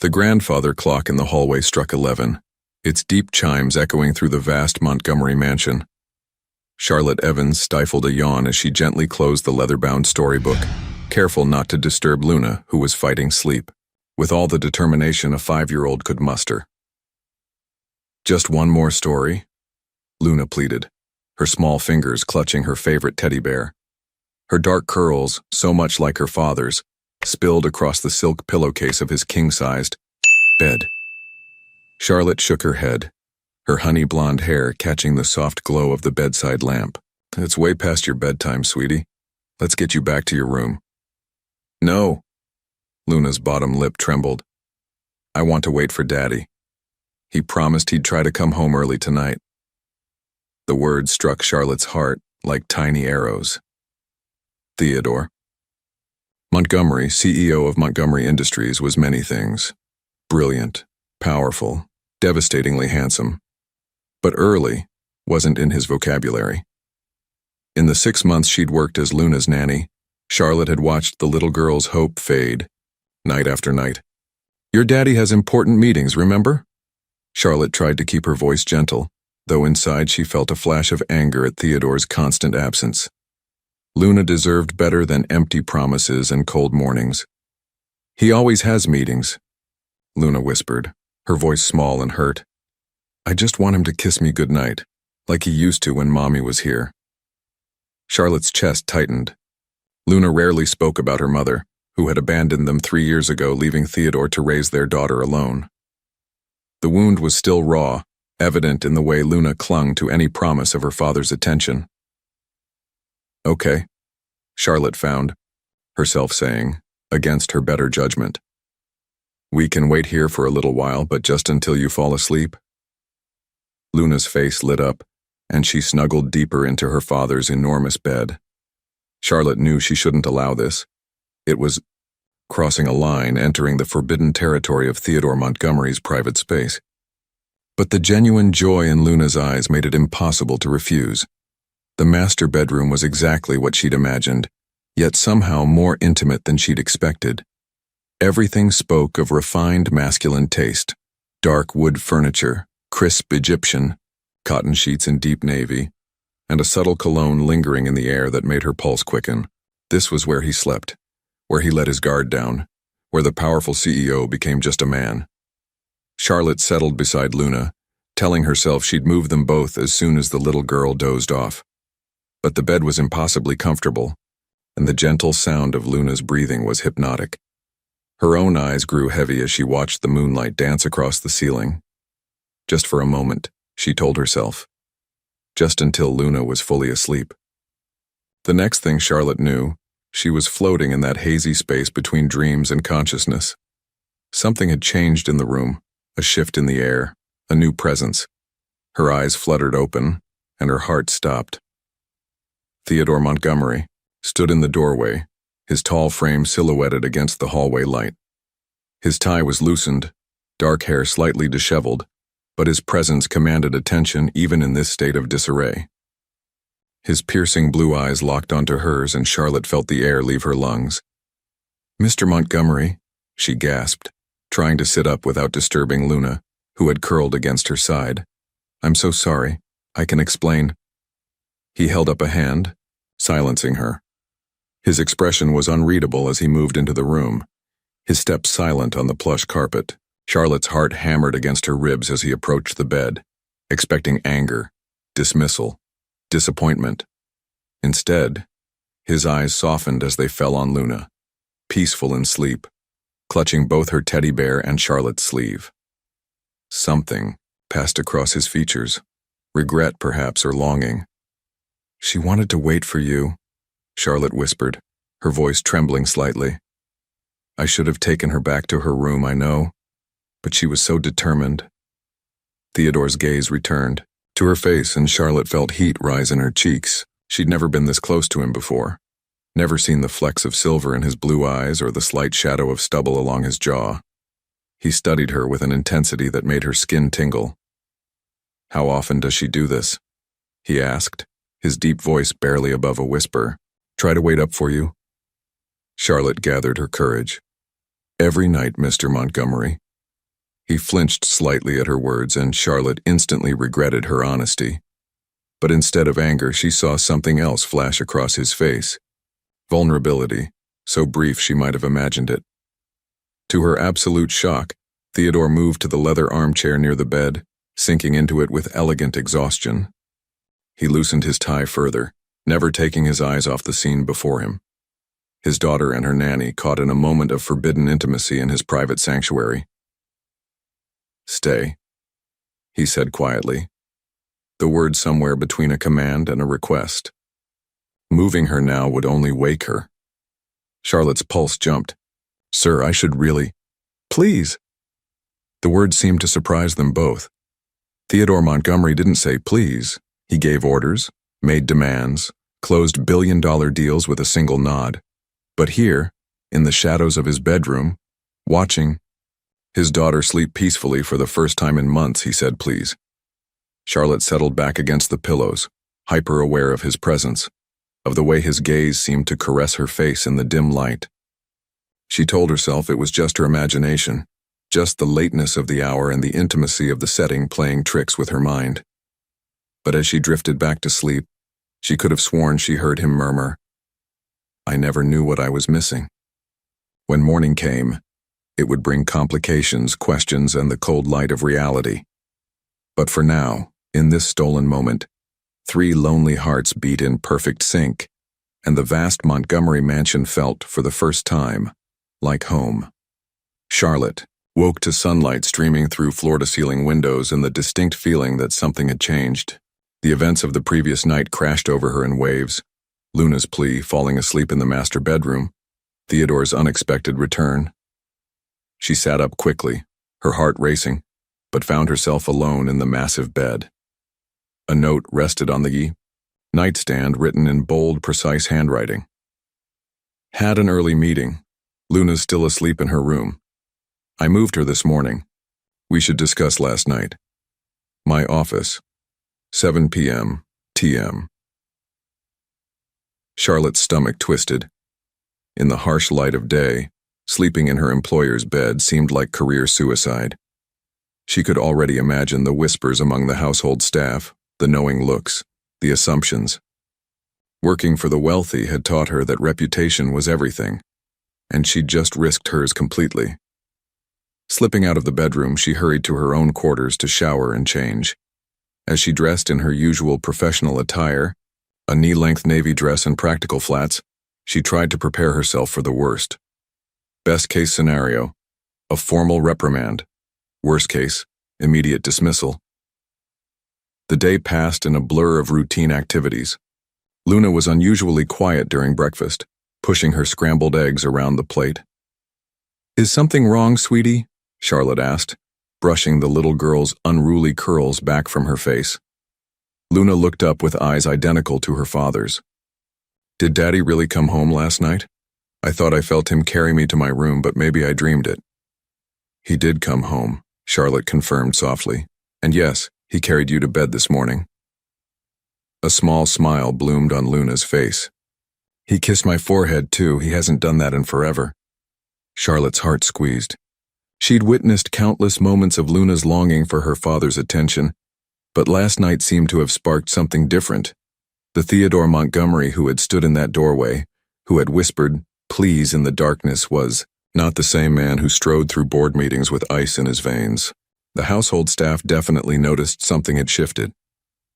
The grandfather clock in the hallway struck 11, its deep chimes echoing through the vast Montgomery mansion. Charlotte Evans stifled a yawn as she gently closed the leather-bound storybook, careful not to disturb Luna, who was fighting sleep, with all the determination a 5-year-old could muster. "Just one more story?" Luna pleaded, her small fingers clutching her favorite teddy bear. Her dark curls, so much like her father's, spilled across the silk pillowcase of his king-sized bed. Charlotte shook her head, her honey blonde hair catching the soft glow of the bedside lamp. "It's way past your bedtime, sweetie. Let's get you back to your room." "No." Luna's bottom lip trembled. "I want to wait for Daddy. He promised he'd try to come home early tonight." The words struck Charlotte's heart like tiny arrows. Theodore. Montgomery, CEO of Montgomery Industries, was many things. Brilliant, powerful, devastatingly handsome. But early wasn't in his vocabulary. In the 6 months she'd worked as Luna's nanny, Charlotte had watched the little girl's hope fade, night after night. "Your daddy has important meetings, remember?" Charlotte tried to keep her voice gentle, though inside she felt a flash of anger at Theodore's constant absence. Luna deserved better than empty promises and cold mornings. "He always has meetings," Luna whispered, her voice small and hurt. "I just want him to kiss me goodnight, like he used to when Mommy was here." Charlotte's chest tightened. Luna rarely spoke about her mother, who had abandoned them 3 years ago, leaving Theodore to raise their daughter alone. The wound was still raw, evident in the way Luna clung to any promise of her father's attention. "Okay," Charlotte found herself saying, against her better judgment. "We can wait here for a little while, but just until you fall asleep." Luna's face lit up, and she snuggled deeper into her father's enormous bed. Charlotte knew she shouldn't allow this. It was crossing a line, entering the forbidden territory of Theodore Montgomery's private space. But the genuine joy in Luna's eyes made it impossible to refuse. The master bedroom was exactly what she'd imagined, yet somehow more intimate than she'd expected. Everything spoke of refined masculine taste: dark wood furniture, crisp Egyptian, cotton sheets in deep navy, and a subtle cologne lingering in the air that made her pulse quicken. This was where he slept, where he let his guard down, where the powerful CEO became just a man. Charlotte settled beside Luna, telling herself she'd move them both as soon as the little girl dozed off. But the bed was impossibly comfortable, and the gentle sound of Luna's breathing was hypnotic. Her own eyes grew heavy as she watched the moonlight dance across the ceiling. Just for a moment, she told herself. Just until Luna was fully asleep. The next thing Charlotte knew, she was floating in that hazy space between dreams and consciousness. Something had changed in the room, a shift in the air, a new presence. Her eyes fluttered open, and her heart stopped. Theodore Montgomery stood in the doorway, his tall frame silhouetted against the hallway light. His tie was loosened, dark hair slightly disheveled, but his presence commanded attention even in this state of disarray. His piercing blue eyes locked onto hers, and Charlotte felt the air leave her lungs. "Mr. Montgomery," she gasped, trying to sit up without disturbing Luna, who had curled against her side. "I'm so sorry. I can explain." He held up a hand, silencing her. His expression was unreadable as he moved into the room, his steps silent on the plush carpet. Charlotte's heart hammered against her ribs as he approached the bed, expecting anger, dismissal, disappointment. Instead, his eyes softened as they fell on Luna, peaceful in sleep, clutching both her teddy bear and Charlotte's sleeve. Something passed across his features, regret perhaps, or longing. "She wanted to wait for you," Charlotte whispered, her voice trembling slightly. "I should have taken her back to her room, I know, but she was so determined." Theodore's gaze returned to her face, and Charlotte felt heat rise in her cheeks. She'd never been this close to him before, never seen the flecks of silver in his blue eyes or the slight shadow of stubble along his jaw. He studied her with an intensity that made her skin tingle. "How often does she do this?" he asked, his deep voice barely above a whisper. "Try to wait up for you?" Charlotte gathered her courage. "Every night, Mr. Montgomery," He flinched slightly at her words, and Charlotte instantly regretted her honesty. But instead of anger, she saw something else flash across his face. Vulnerability, so brief she might have imagined it. To her absolute shock, Theodore moved to the leather armchair near the bed, sinking into it with elegant exhaustion. He loosened his tie further, never taking his eyes off the scene before him. His daughter and her nanny caught in a moment of forbidden intimacy in his private sanctuary. "Stay," he said quietly, the word somewhere between a command and a request. Moving her now would only wake her. Charlotte's pulse jumped. "Sir, I should really—" "Please." The word seemed to surprise them both. Theodore Montgomery didn't say please. He gave orders, made demands, closed billion-dollar deals with a single nod. But here, in the shadows of his bedroom, watching his daughter sleep peacefully for the first time in months, he said please. Charlotte settled back against the pillows, hyper-aware of his presence, of the way his gaze seemed to caress her face in the dim light. She told herself it was just her imagination, just the lateness of the hour and the intimacy of the setting playing tricks with her mind. But as she drifted back to sleep, she could have sworn she heard him murmur, "I never knew what I was missing." When morning came, it would bring complications, questions, and the cold light of reality. But for now, in this stolen moment, 3 lonely hearts beat in perfect sync, and the vast Montgomery mansion felt, for the first time, like home. Charlotte woke to sunlight streaming through floor-to-ceiling windows and the distinct feeling that something had changed. The events of the previous night crashed over her in waves. Luna's plea, falling asleep in the master bedroom, Theodore's unexpected return. She sat up quickly, her heart racing, but found herself alone in the massive bed. A note rested on the nightstand, written in bold, precise handwriting. "Had an early meeting. Luna's still asleep in her room. I moved her this morning. We should discuss last night. My office, 7 p.m. TM." Charlotte's stomach twisted. In the harsh light of day, sleeping in her employer's bed seemed like career suicide. She could already imagine the whispers among the household staff, the knowing looks, the assumptions. Working for the wealthy had taught her that reputation was everything, and she'd just risked hers completely. Slipping out of the bedroom, she hurried to her own quarters to shower and change. As she dressed in her usual professional attire, a knee-length navy dress and practical flats, she tried to prepare herself for the worst. Best case scenario, a formal reprimand. Worst case, immediate dismissal. The day passed in a blur of routine activities. Luna was unusually quiet during breakfast, pushing her scrambled eggs around the plate. "Is something wrong, sweetie?" Charlotte asked, brushing the little girl's unruly curls back from her face. Luna looked up with eyes identical to her father's. "Did Daddy really come home last night? I thought I felt him carry me to my room, but maybe I dreamed it." "He did come home," Charlotte confirmed softly. "And yes, he carried you to bed this morning." A small smile bloomed on Luna's face. "He kissed my forehead too. He hasn't done that in forever." Charlotte's heart squeezed. She'd witnessed countless moments of Luna's longing for her father's attention, but last night seemed to have sparked something different. The Theodore Montgomery who had stood in that doorway, who had whispered please in the darkness, was not the same man who strode through board meetings with ice in his veins. The household staff definitely noticed something had shifted.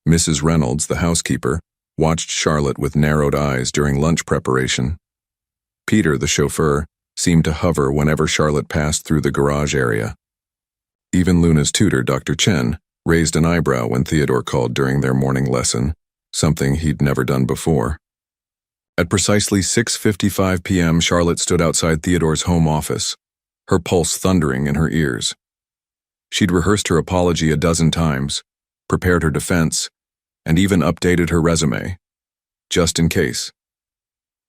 Mrs. Reynolds, the housekeeper, watched Charlotte with narrowed eyes during lunch preparation. Peter, the chauffeur, seemed to hover whenever Charlotte passed through the garage area. Even Luna's tutor, Dr. Chen, raised an eyebrow when Theodore called during their morning lesson, something he'd never done before. At precisely 6:55 p.m., Charlotte stood outside Theodore's home office, her pulse thundering in her ears. She'd rehearsed her apology a dozen times, prepared her defense, and even updated her resume, just in case.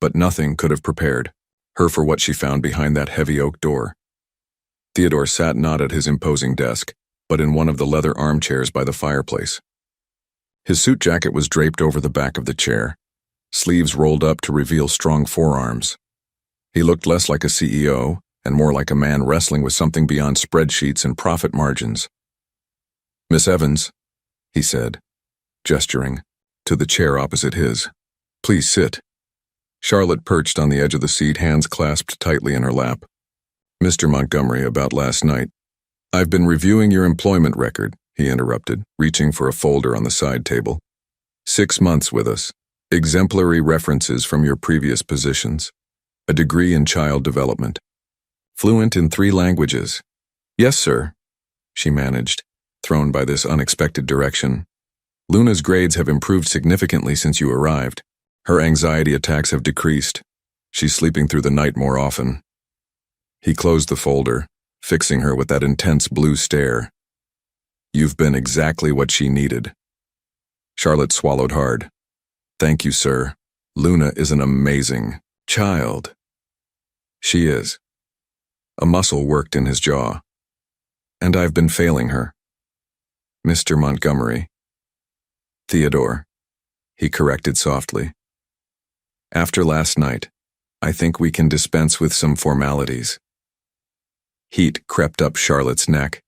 But nothing could have prepared her for what she found behind that heavy oak door. Theodore sat not at his imposing desk, but in one of the leather armchairs by the fireplace. His suit jacket was draped over the back of the chair, sleeves rolled up to reveal strong forearms. He looked less like a CEO and more like a man wrestling with something beyond spreadsheets and profit margins. "Miss Evans," he said, gesturing to the chair opposite his. "Please sit." Charlotte perched on the edge of the seat, hands clasped tightly in her lap. "Mr. Montgomery, about last night." "I've been reviewing your employment record," he interrupted, reaching for a folder on the side table. 6 months with us. Exemplary references from your previous positions. A degree in child development. Fluent in 3 languages. "Yes, sir," she managed, thrown by this unexpected direction. "Luna's grades have improved significantly since you arrived. Her anxiety attacks have decreased. She's sleeping through the night more often." He closed the folder, fixing her with that intense blue stare. "You've been exactly what she needed." Charlotte swallowed hard. "Thank you, sir. Luna is an amazing child." "She is." A muscle worked in his jaw. "And I've been failing her." "Mr. Montgomery." "Theodore," he corrected softly. "After last night, I think we can dispense with some formalities." Heat crept up Charlotte's neck.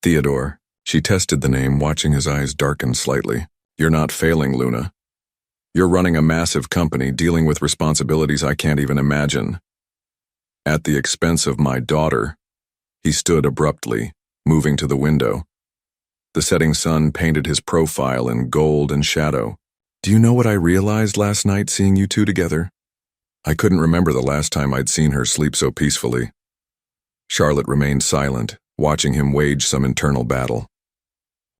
"Theodore," she tested the name, watching his eyes darken slightly. "You're not failing, Luna. You're running a massive company, dealing with responsibilities I can't even imagine. At the expense of my daughter." He stood abruptly, moving to the window. The setting sun painted his profile in gold and shadow. "Do you know what I realized last night seeing you two together? I couldn't remember the last time I'd seen her sleep so peacefully." Charlotte remained silent, watching him wage some internal battle.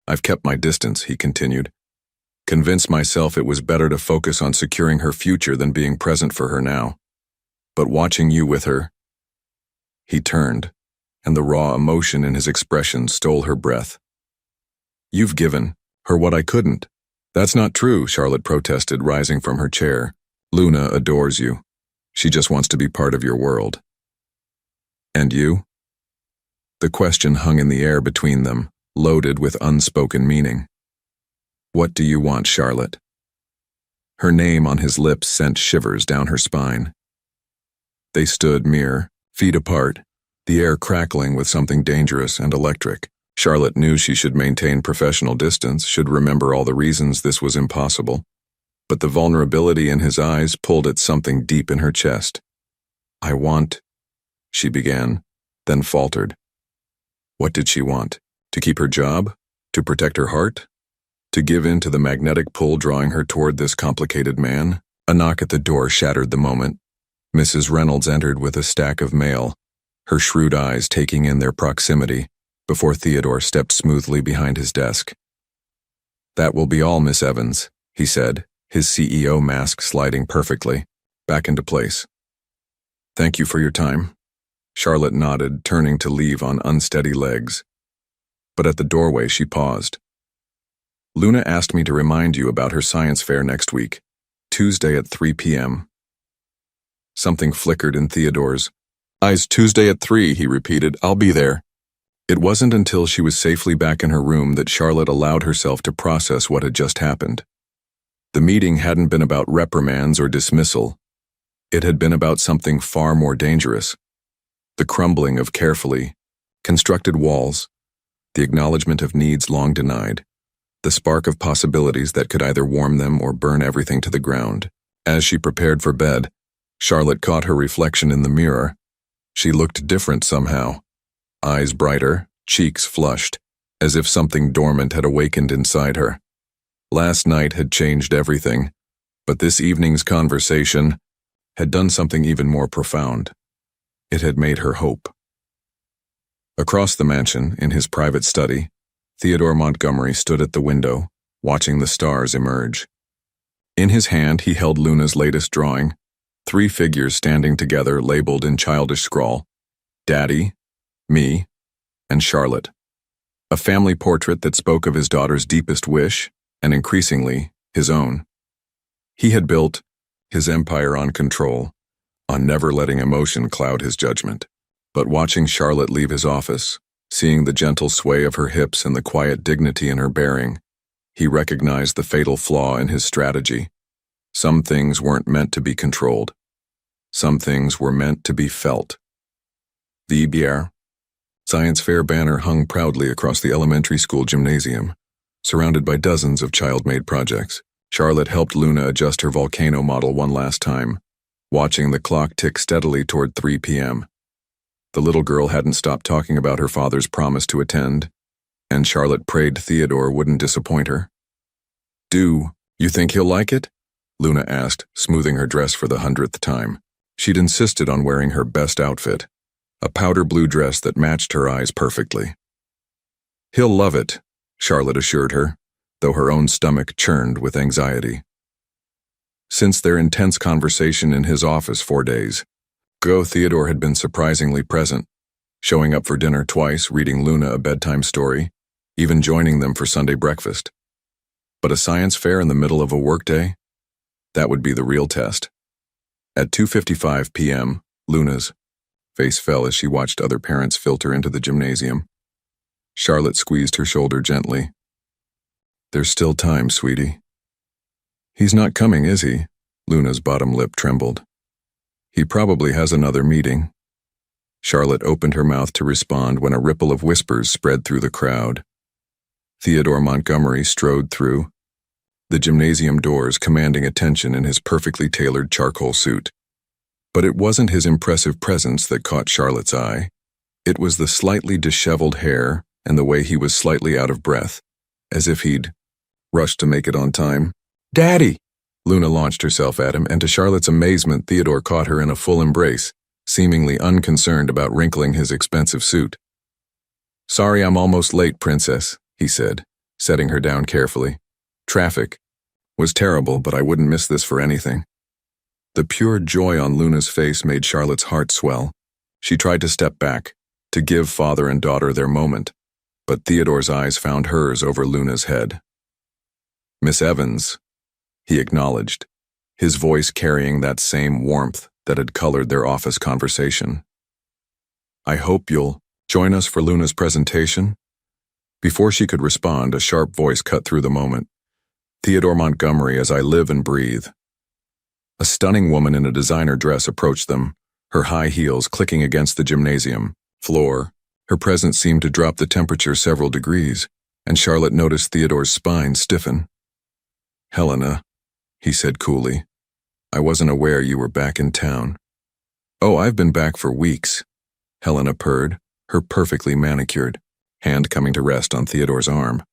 "I've kept my distance," he continued. "Convinced myself it was better to focus on securing her future than being present for her now. But watching you with her..." He turned, and the raw emotion in his expression stole her breath. "You've given her what I couldn't." "That's not true," Charlotte protested, rising from her chair. "Luna adores you. She just wants to be part of your world." "And you?" The question hung in the air between them, loaded with unspoken meaning. "What do you want, Charlotte?" Her name on his lips sent shivers down her spine. They stood mere feet apart, the air crackling with something dangerous and electric. Charlotte knew she should maintain professional distance, should remember all the reasons this was impossible. But the vulnerability in his eyes pulled at something deep in her chest. "I want," she began, then faltered. What did she want? To keep her job? To protect her heart? To give in to the magnetic pull drawing her toward this complicated man? A knock at the door shattered the moment. Mrs. Reynolds entered with a stack of mail, her shrewd eyes taking in their proximity, before Theodore stepped smoothly behind his desk. "That will be all, Miss Evans," he said, his CEO mask sliding perfectly back into place. "Thank you for your time." Charlotte nodded, turning to leave on unsteady legs. But at the doorway she paused. "Luna asked me to remind you about her science fair next week, Tuesday at 3 p.m. Something flickered in Theodore's eyes. "Tuesday at 3, he repeated. "I'll be there." It wasn't until she was safely back in her room that Charlotte allowed herself to process what had just happened. The meeting hadn't been about reprimands or dismissal. It had been about something far more dangerous. The crumbling of carefully constructed walls, the acknowledgement of needs long denied, the spark of possibilities that could either warm them or burn everything to the ground. As she prepared for bed, Charlotte caught her reflection in the mirror. She looked different somehow. Eyes brighter, cheeks flushed, as if something dormant had awakened inside her. Last night had changed everything, but this evening's conversation had done something even more profound. It had made her hope. Across the mansion, in his private study, Theodore Montgomery stood at the window, watching the stars emerge. In his hand he held Luna's latest drawing, 3 figures standing together labeled in childish scrawl, Daddy, me, and Charlotte. A family portrait that spoke of his daughter's deepest wish, and increasingly, his own. He had built his empire on control, on never letting emotion cloud his judgment. But watching Charlotte leave his office, seeing the gentle sway of her hips and the quiet dignity in her bearing, he recognized the fatal flaw in his strategy. Some things weren't meant to be controlled. Some things were meant to be felt. The BR Science Fair banner hung proudly across the elementary school gymnasium, surrounded by dozens of child-made projects. Charlotte helped Luna adjust her volcano model one last time, watching the clock tick steadily toward 3 p.m. The little girl hadn't stopped talking about her father's promise to attend, and Charlotte prayed Theodore wouldn't disappoint her. "Do you think he'll like it?" Luna asked, smoothing her dress for the 100th time. She'd insisted on wearing her best outfit, a powder blue dress that matched her eyes perfectly. "He'll love it," Charlotte assured her, though her own stomach churned with anxiety. Since their intense conversation in his office 4 days ago, Theodore had been surprisingly present, showing up for dinner twice, reading Luna a bedtime story, even joining them for Sunday breakfast. But a science fair in the middle of a workday? That would be the real test. At 2:55 p.m., Luna's face fell as she watched other parents filter into the gymnasium. Charlotte squeezed her shoulder gently. "There's still time, sweetie." "He's not coming, is he?" Luna's bottom lip trembled. "He probably has another meeting." Charlotte opened her mouth to respond when a ripple of whispers spread through the crowd. Theodore Montgomery strode through the gymnasium doors, commanding attention in his perfectly tailored charcoal suit. But it wasn't his impressive presence that caught Charlotte's eye. It was the slightly disheveled hair and the way he was slightly out of breath, as if he'd rushed to make it on time. "Daddy!" Luna launched herself at him, and to Charlotte's amazement, Theodore caught her in a full embrace, seemingly unconcerned about wrinkling his expensive suit. "Sorry I'm almost late, princess," he said, setting her down carefully. "Traffic was terrible, but I wouldn't miss this for anything." The pure joy on Luna's face made Charlotte's heart swell. She tried to step back, to give father and daughter their moment, but Theodore's eyes found hers over Luna's head. "Miss Evans," he acknowledged, his voice carrying that same warmth that had colored their office conversation. "I hope you'll join us for Luna's presentation." Before she could respond, a sharp voice cut through the moment. "Theodore Montgomery, as I live and breathe." A stunning woman in a designer dress approached them, her high heels clicking against the gymnasium floor. Her presence seemed to drop the temperature several degrees, and Charlotte noticed Theodore's spine stiffen. "Helena," he said coolly, "I wasn't aware you were back in town." "Oh, I've been back for weeks," Helena purred, her perfectly manicured hand coming to rest on Theodore's arm.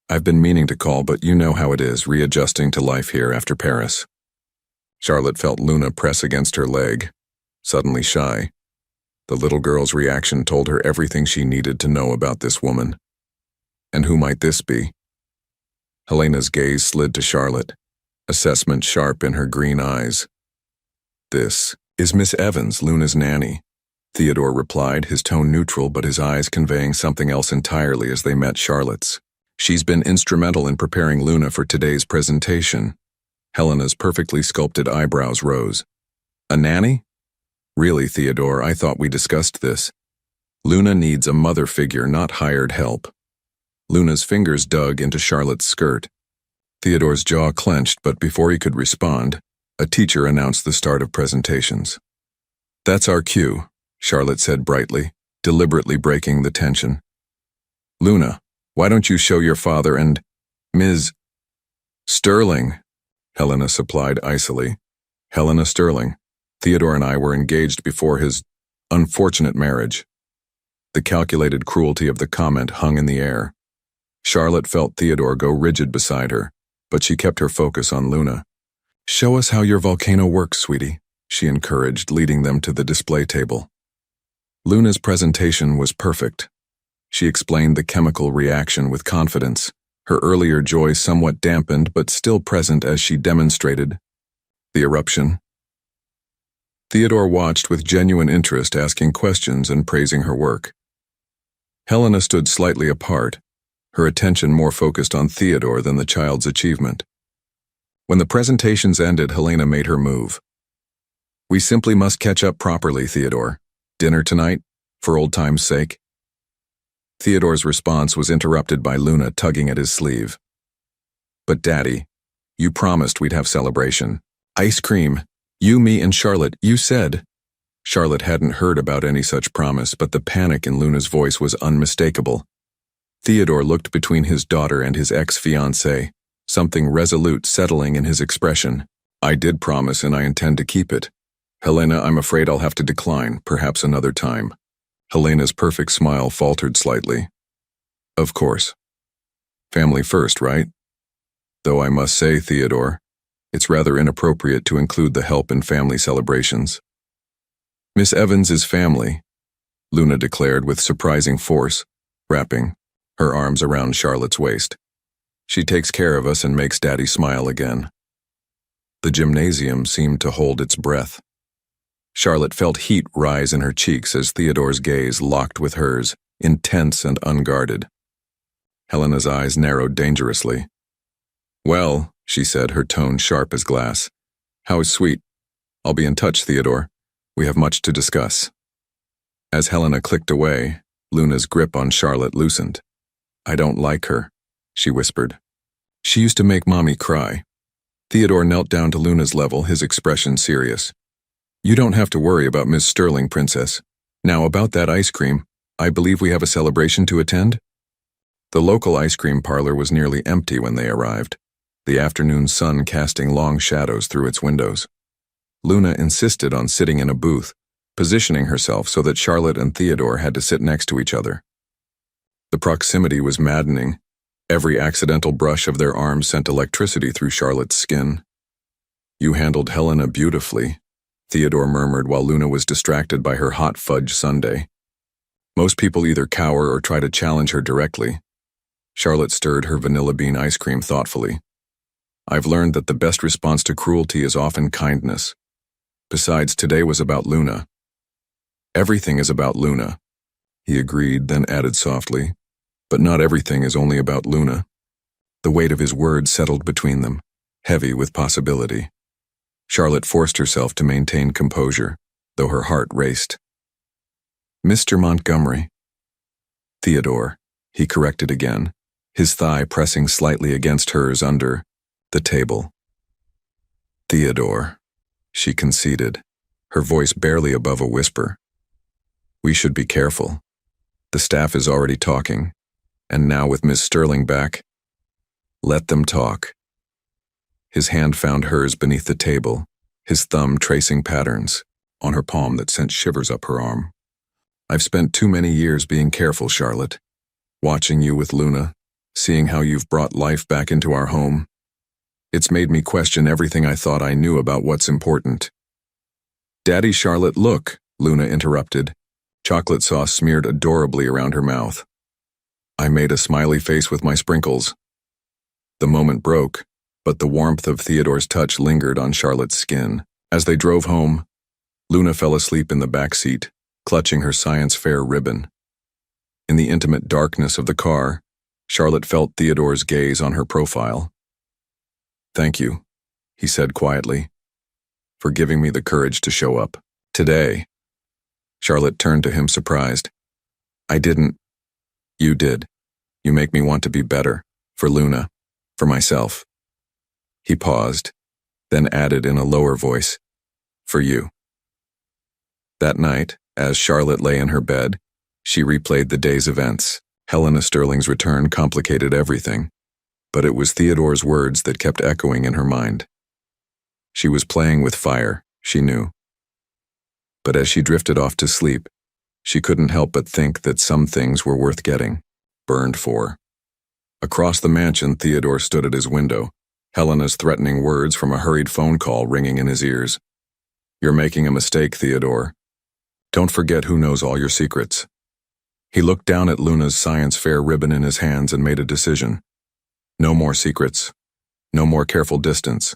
"I've been meaning to call, but you know how it is, readjusting to life here after Paris." Charlotte felt Luna press against her leg, suddenly shy. The little girl's reaction told her everything she needed to know about this woman. And who might this be? Helena's gaze slid to Charlotte, assessment sharp in her green eyes. "This is Miss Evans, Luna's nanny," Theodore replied, his tone neutral but his eyes conveying something else entirely as they met Charlotte's. "She's been instrumental in preparing Luna for today's presentation." Helena's perfectly sculpted eyebrows rose. "A nanny? Really, Theodore, I thought we discussed this. Luna needs a mother figure, not hired help." Luna's fingers dug into Charlotte's skirt. Theodore's jaw clenched, but before he could respond, a teacher announced the start of presentations. "That's our cue," Charlotte said brightly, deliberately breaking the tension. "Luna, why don't you show your father and Ms. Sterling?" Helena supplied icily. "Helena Sterling. Theodore and I were engaged before his unfortunate marriage." The calculated cruelty of the comment hung in the air. Charlotte felt Theodore go rigid beside her, but she kept her focus on Luna. "Show us how your volcano works, sweetie," she encouraged, leading them to the display table. Luna's presentation was perfect. She explained the chemical reaction with confidence, her earlier joy somewhat dampened but still present as she demonstrated the eruption. Theodore watched with genuine interest, asking questions and praising her work. Helena stood slightly apart, her attention more focused on Theodore than the child's achievement. When the presentations ended, Helena made her move. "We simply must catch up properly, Theodore. Dinner tonight, for old time's sake?" Theodore's response was interrupted by Luna tugging at his sleeve. "But Daddy, you promised we'd have celebration. Ice cream. You, me, and Charlotte, you said." Charlotte hadn't heard about any such promise, but the panic in Luna's voice was unmistakable. Theodore looked between his daughter and his ex-fiancée, something resolute settling in his expression. I did promise and I intend to keep it. Helena, I'm afraid I'll have to decline, perhaps another time. Helena's perfect smile faltered slightly. Of course. Family first, right? Though I must say, Theodore, it's rather inappropriate to include the help in family celebrations. Miss Evans is family, Luna declared with surprising force, wrapping her arms around Charlotte's waist. She takes care of us and makes Daddy smile again. The gymnasium seemed to hold its breath. Charlotte felt heat rise in her cheeks as Theodore's gaze locked with hers, intense and unguarded. Helena's eyes narrowed dangerously. Well, she said, her tone sharp as glass. How sweet. I'll be in touch, Theodore. We have much to discuss. As Helena clicked away, Luna's grip on Charlotte loosened. I don't like her, she whispered. She used to make Mommy cry. Theodore knelt down to Luna's level, his expression serious. You don't have to worry about Miss Sterling, Princess. Now about that ice cream, I believe we have a celebration to attend? The local ice cream parlor was nearly empty when they arrived, the afternoon sun casting long shadows through its windows. Luna insisted on sitting in a booth, positioning herself so that Charlotte and Theodore had to sit next to each other. The proximity was maddening. Every accidental brush of their arms sent electricity through Charlotte's skin. You handled Helena beautifully, Theodore murmured while Luna was distracted by her hot fudge sundae. Most people either cower or try to challenge her directly. Charlotte stirred her vanilla bean ice cream thoughtfully. I've learned that the best response to cruelty is often kindness. Besides, today was about Luna. Everything is about Luna, he agreed, then added softly. But not everything is only about Luna. The weight of his words settled between them, heavy with possibility. Charlotte forced herself to maintain composure, though her heart raced. Mr. Montgomery. Theodore, he corrected again, his thigh pressing slightly against hers under the table. Theodore, she conceded, her voice barely above a whisper. We should be careful. The staff is already talking, and now with Miss Sterling back, let them talk. His hand found hers beneath the table, his thumb tracing patterns on her palm that sent shivers up her arm. I've spent too many years being careful, Charlotte. Watching you with Luna, seeing how you've brought life back into our home. It's made me question everything I thought I knew about what's important. Daddy, Charlotte, look, Luna interrupted, chocolate sauce smeared adorably around her mouth. I made a smiley face with my sprinkles. The moment broke, but the warmth of Theodore's touch lingered on Charlotte's skin. As they drove home, Luna fell asleep in the back seat, clutching her science fair ribbon. In the intimate darkness of the car, Charlotte felt Theodore's gaze on her profile. Thank you, he said quietly, for giving me the courage to show up. Today. Charlotte turned to him surprised. I didn't. You did. You make me want to be better. For Luna. For myself. He paused, then added in a lower voice, for you. That night, as Charlotte lay in her bed, she replayed the day's events. Helena Sterling's return complicated everything, but it was Theodore's words that kept echoing in her mind. She was playing with fire, she knew. But as she drifted off to sleep, she couldn't help but think that some things were worth getting burned for. Across the mansion, Theodore stood at his window, Helena's threatening words from a hurried phone call ringing in his ears. You're making a mistake, Theodore. Don't forget who knows all your secrets. He looked down at Luna's science fair ribbon in his hands and made a decision. No more secrets. No more careful distance.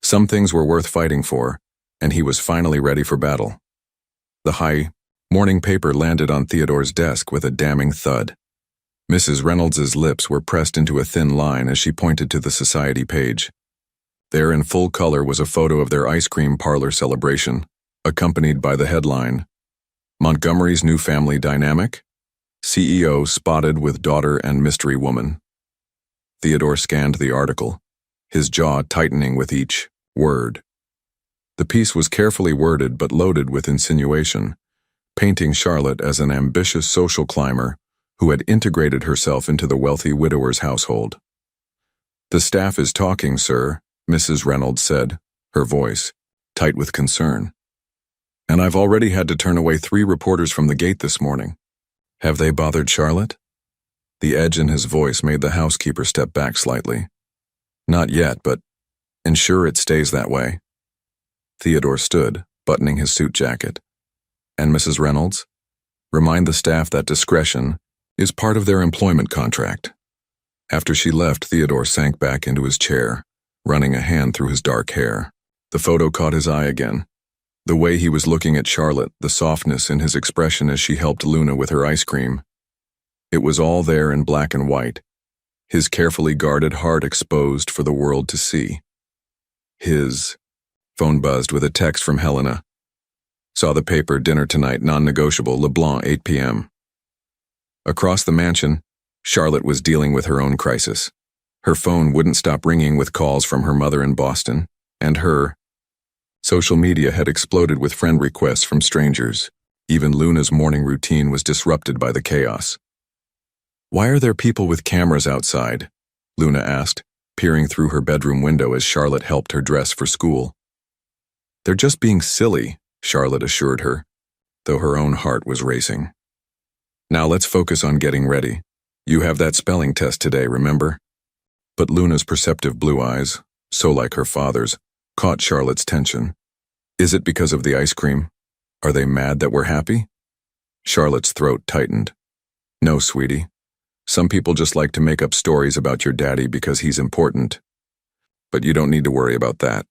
Some things were worth fighting for, and he was finally ready for battle. The high morning paper landed on Theodore's desk with a damning thud. Mrs. Reynolds's lips were pressed into a thin line as she pointed to the society page. There in full color was a photo of their ice cream parlor celebration, accompanied by the headline, Montgomery's New Family Dynamic? CEO spotted with daughter and mystery woman. Theodore scanned the article, his jaw tightening with each word. The piece was carefully worded but loaded with insinuation, painting Charlotte as an ambitious social climber who had integrated herself into the wealthy widower's household. "The staff is talking, sir," Mrs. Reynolds said, her voice tight with concern. "And I've already had to turn away 3 reporters from the gate this morning. Have they bothered Charlotte?" The edge in his voice made the housekeeper step back slightly. "Not yet, but ensure it stays that way." Theodore stood, buttoning his suit jacket. "And Mrs. Reynolds? Remind the staff that discretion is part of their employment contract." After she left, Theodore sank back into his chair, running a hand through his dark hair. The photo caught his eye again. The way he was looking at Charlotte, the softness in his expression as she helped Luna with her ice cream. It was all there in black and white, his carefully guarded heart exposed for the world to see. His phone buzzed with a text from Helena. "Saw the paper, dinner tonight, non-negotiable, LeBlanc, 8 p.m. Across the mansion, Charlotte was dealing with her own crisis. Her phone wouldn't stop ringing with calls from her mother in Boston, and her social media had exploded with friend requests from strangers. Even Luna's morning routine was disrupted by the chaos. "Why are there people with cameras outside?" Luna asked, peering through her bedroom window as Charlotte helped her dress for school. "They're just being silly," Charlotte assured her, though her own heart was racing. "Now let's focus on getting ready. You have that spelling test today, remember?" But Luna's perceptive blue eyes, so like her father's, caught Charlotte's tension. "Is it because of the ice cream? Are they mad that we're happy?" Charlotte's throat tightened. "No, sweetie. Some people just like to make up stories about your daddy because he's important. But you don't need to worry about that."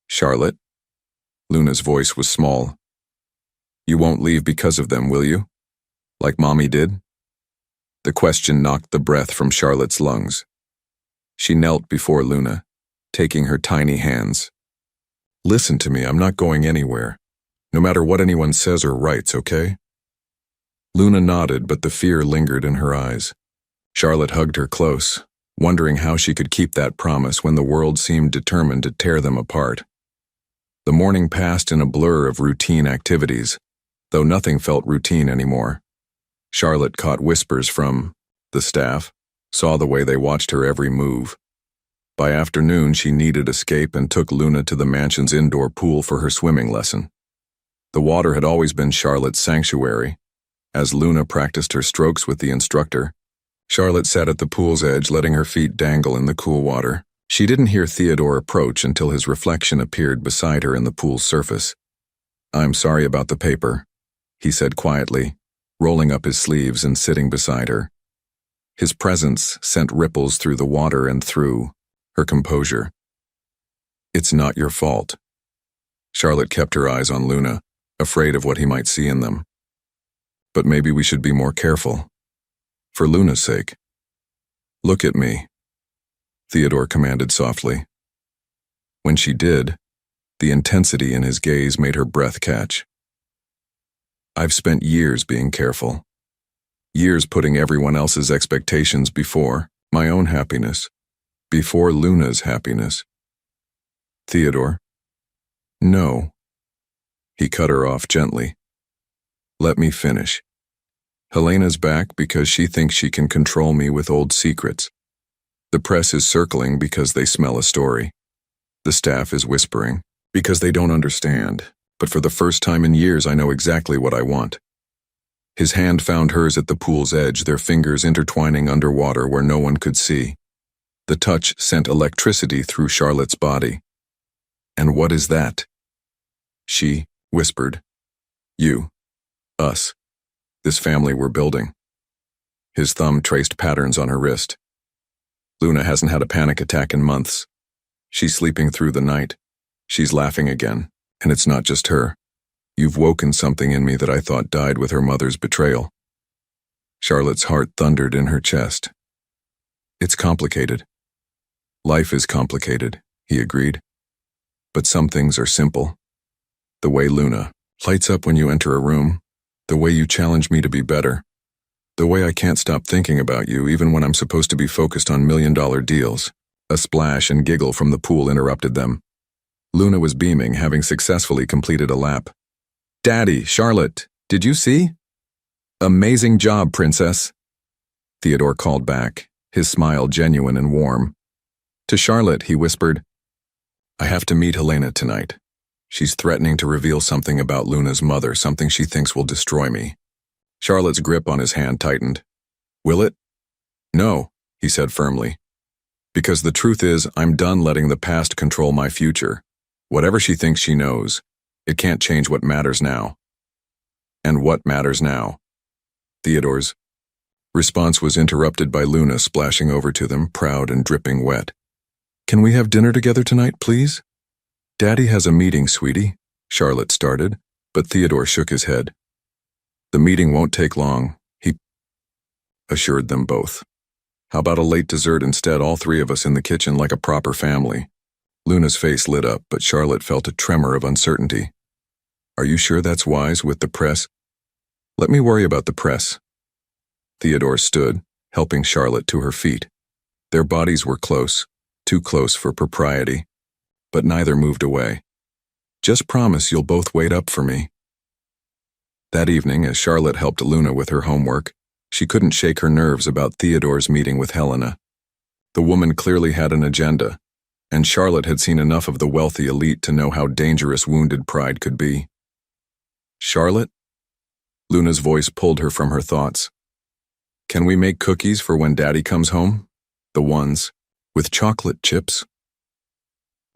"Charlotte?" Luna's voice was small. "You won't leave because of them, will you? Like Mommy did?" The question knocked the breath from Charlotte's lungs. She knelt before Luna, taking her tiny hands. "Listen to me, I'm not going anywhere. No matter what anyone says or writes, okay?" Luna nodded, but the fear lingered in her eyes. Charlotte hugged her close, wondering how she could keep that promise when the world seemed determined to tear them apart. The morning passed in a blur of routine activities, though nothing felt routine anymore. Charlotte caught whispers from the staff, saw the way they watched her every move. By afternoon, she needed escape and took Luna to the mansion's indoor pool for her swimming lesson. The water had always been Charlotte's sanctuary. As Luna practiced her strokes with the instructor, Charlotte sat at the pool's edge, letting her feet dangle in the cool water. She didn't hear Theodore approach until his reflection appeared beside her in the pool's surface. "I'm sorry about the paper," he said quietly, rolling up his sleeves and sitting beside her. His presence sent ripples through the water and through her composure. "It's not your fault." Charlotte kept her eyes on Luna, afraid of what he might see in them. "But maybe we should be more careful. For Luna's sake." "Look at me," Theodore commanded softly. When she did, the intensity in his gaze made her breath catch. "I've spent years being careful. Years putting everyone else's expectations before my own happiness, before Luna's happiness." "Theodore?" "No." He cut her off gently. "Let me finish. Helena's back because she thinks she can control me with old secrets. The press is circling because they smell a story. The staff is whispering because they don't understand. But for the first time in years, I know exactly what I want." His hand found hers at the pool's edge, their fingers intertwining underwater where no one could see. The touch sent electricity through Charlotte's body. "And what is that?" She whispered. "You. Us. This family we're building." His thumb traced patterns on her wrist. "Luna hasn't had a panic attack in months. She's sleeping through the night. She's laughing again, and it's not just her. You've woken something in me that I thought died with her mother's betrayal." Charlotte's heart thundered in her chest. "It's complicated. Life is complicated," he agreed. "But some things are simple. The way Luna lights up when you enter a room, the way you challenge me to be better, the way I can't stop thinking about you even when I'm supposed to be focused on million-dollar deals." A splash and giggle from the pool interrupted them. Luna was beaming, having successfully completed a lap. "Daddy, Charlotte, did you see?" "Amazing job, princess," Theodore called back, his smile genuine and warm. To Charlotte, he whispered, "I have to meet Helena tonight. She's threatening to reveal something about Luna's mother, something she thinks will destroy me." Charlotte's grip on his hand tightened. "Will it?" "No," he said firmly. "Because the truth is, I'm done letting the past control my future. Whatever she thinks she knows, it can't change what matters now." "And what matters now?" Theodore's response was interrupted by Luna splashing over to them, proud and dripping wet. "Can we have dinner together tonight, please?" "Daddy has a meeting, sweetie," Charlotte started, but Theodore shook his head. "The meeting won't take long," he assured them both. "How about a late dessert instead, all three of us in the kitchen like a proper family?" Luna's face lit up, but Charlotte felt a tremor of uncertainty. "Are you sure that's wise with the press?" "Let me worry about the press." Theodore stood, helping Charlotte to her feet. Their bodies were close, too close for propriety, but neither moved away. "Just promise you'll both wait up for me." That evening, as Charlotte helped Luna with her homework, she couldn't shake her nerves about Theodore's meeting with Helena. The woman clearly had an agenda, and Charlotte had seen enough of the wealthy elite to know how dangerous wounded pride could be. "Charlotte?" Luna's voice pulled her from her thoughts. "Can we make cookies for when Daddy comes home? The ones with chocolate chips?"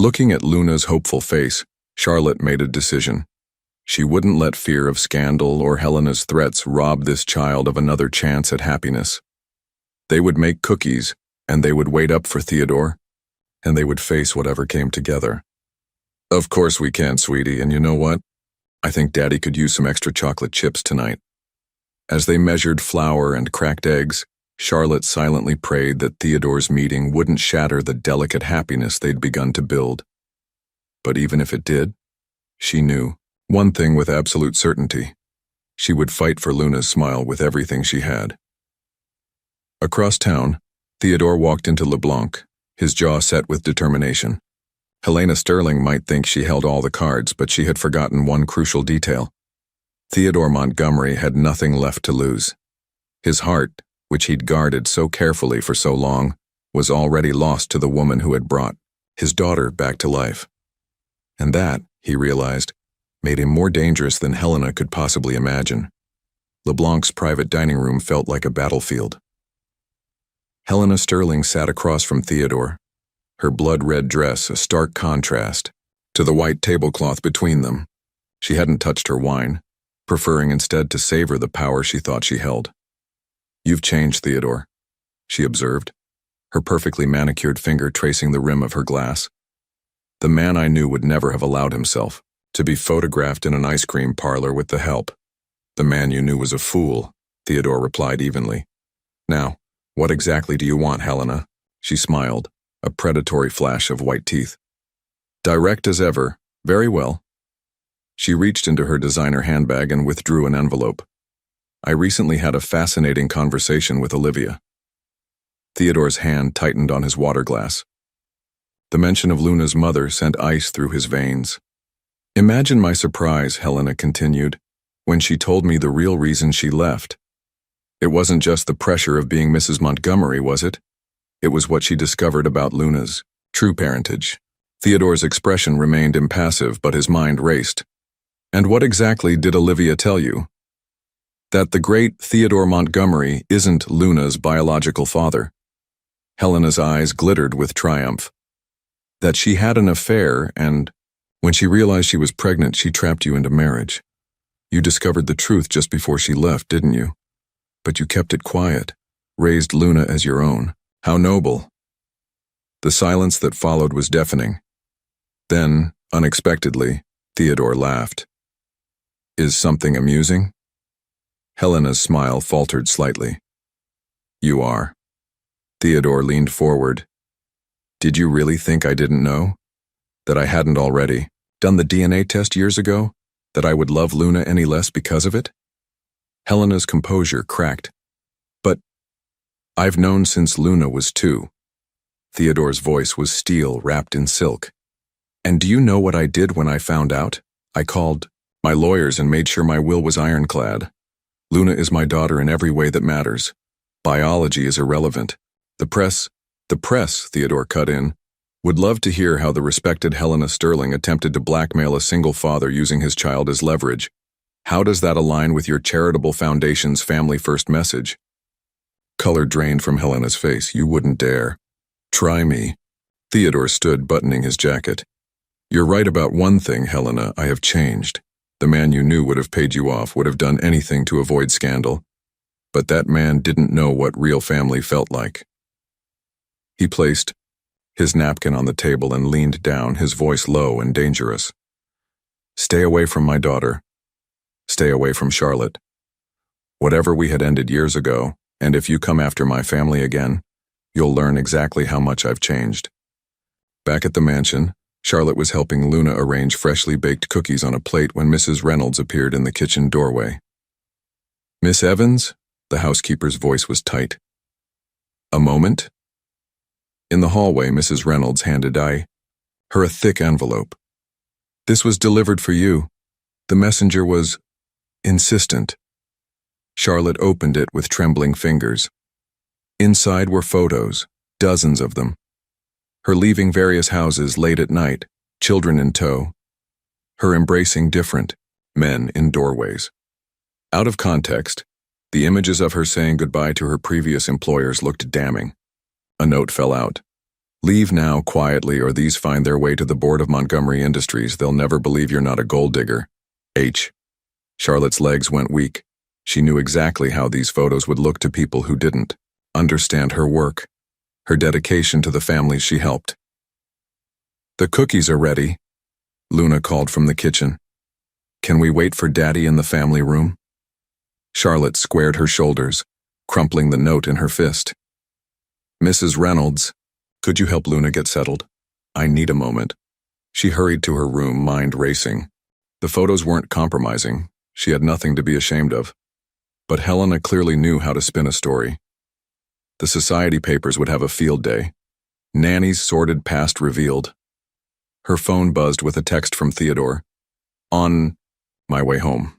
Looking at Luna's hopeful face, Charlotte made a decision. She wouldn't let fear of scandal or Helena's threats rob this child of another chance at happiness. They would make cookies, and they would wait up for Theodore, and they would face whatever came together. "Of course we can, sweetie, and you know what? I think Daddy could use some extra chocolate chips tonight." As they measured flour and cracked eggs, Charlotte silently prayed that Theodore's meeting wouldn't shatter the delicate happiness they'd begun to build. But even if it did, she knew one thing with absolute certainty: she would fight for Luna's smile with everything she had. Across town, Theodore walked into LeBlanc, his jaw set with determination. Helena Sterling might think she held all the cards, but she had forgotten one crucial detail. Theodore Montgomery had nothing left to lose. His heart, which he'd guarded so carefully for so long, was already lost to the woman who had brought his daughter back to life. And that, he realized, made him more dangerous than Helena could possibly imagine. LeBlanc's private dining room felt like a battlefield. Helena Sterling sat across from Theodore, her blood-red dress a stark contrast to the white tablecloth between them. She hadn't touched her wine, preferring instead to savor the power she thought she held. "You've changed, Theodore," she observed, her perfectly manicured finger tracing the rim of her glass. "The man I knew would never have allowed himself to be photographed in an ice cream parlor with the help." "The man you knew was a fool," Theodore replied evenly. "Now, what exactly do you want, Helena?" She smiled, a predatory flash of white teeth. "Direct as ever. Very well." She reached into her designer handbag and withdrew an envelope. "I recently had a fascinating conversation with Olivia." Theodore's hand tightened on his water glass. The mention of Luna's mother sent ice through his veins. "Imagine my surprise," Helena continued, "when she told me the real reason she left. It wasn't just the pressure of being Mrs. Montgomery, was it? It was what she discovered about Luna's true parentage." Theodore's expression remained impassive, but his mind raced. "And what exactly did Olivia tell you?" "That the great Theodore Montgomery isn't Luna's biological father." Helena's eyes glittered with triumph. "That she had an affair, and when she realized she was pregnant, she trapped you into marriage. You discovered the truth just before she left, didn't you? But you kept it quiet, raised Luna as your own. How noble." The silence that followed was deafening. Then, unexpectedly, Theodore laughed. "Is something amusing?" Helena's smile faltered slightly. "You are." Theodore leaned forward. "Did you really think I didn't know? That I hadn't already done the DNA test years ago? That I would love Luna any less because of it?" Helena's composure cracked. "But I've known since Luna was 2. Theodore's voice was steel wrapped in silk. And do you know what I did when I found out? I called my lawyers and made sure my will was ironclad. Luna is my daughter in every way that matters. Biology is irrelevant. The press, Theodore cut in, would love to hear how the respected Helena Sterling attempted to blackmail a single father using his child as leverage. How does that align with your charitable foundation's family first message? Color drained from Helena's face. You wouldn't dare. Try me. Theodore stood, buttoning his jacket. You're right about one thing, Helena. I have changed. The man you knew would have paid you off, would have done anything to avoid scandal. But that man didn't know what real family felt like. He placed his napkin on the table and leaned down, his voice low and dangerous. Stay away from my daughter. Stay away from Charlotte. Whatever we had ended years ago, and if you come after my family again, you'll learn exactly how much I've changed. Back at the mansion, Charlotte was helping Luna arrange freshly baked cookies on a plate when Mrs. Reynolds appeared in the kitchen doorway. Miss Evans? The housekeeper's voice was tight. A moment? In the hallway, Mrs. Reynolds handed her a thick envelope. This was delivered for you. The messenger was insistent. Charlotte opened it with trembling fingers. Inside were photos, dozens of them. Her leaving various houses late at night, children in tow. Her embracing different men in doorways. Out of context, the images of her saying goodbye to her previous employers looked damning. A note fell out. Leave now quietly or these find their way to the board of Montgomery Industries. They'll never believe you're not a gold digger. H. Charlotte's legs went weak. She knew exactly how these photos would look to people who didn't understand her work, her dedication to the families she helped. The cookies are ready, Luna called from the kitchen. Can we wait for Daddy in the family room? Charlotte squared her shoulders, crumpling the note in her fist. Mrs. Reynolds, could you help Luna get settled? I need a moment. She hurried to her room, mind racing. The photos weren't compromising. She had nothing to be ashamed of. But Helena clearly knew how to spin a story. The society papers would have a field day. Nanny's sordid past revealed. Her phone buzzed with a text from Theodore. On my way home.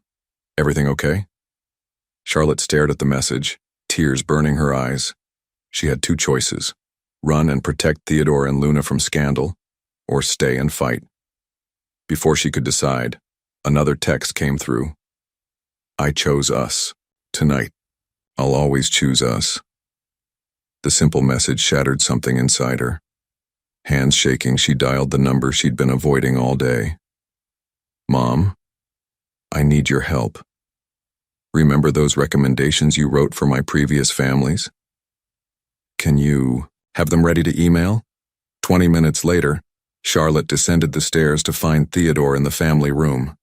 Everything okay? Charlotte stared at the message, tears burning her eyes. She had two choices: run and protect Theodore and Luna from scandal, or stay and fight. Before she could decide, another text came through. I chose us. Tonight. I'll always choose us. The simple message shattered something inside her. Hands shaking, she dialed the number she'd been avoiding all day. Mom, I need your help. Remember those recommendations you wrote for my previous families? Can you have them ready to email? 20 minutes later, Charlotte descended the stairs to find Theodore in the family room.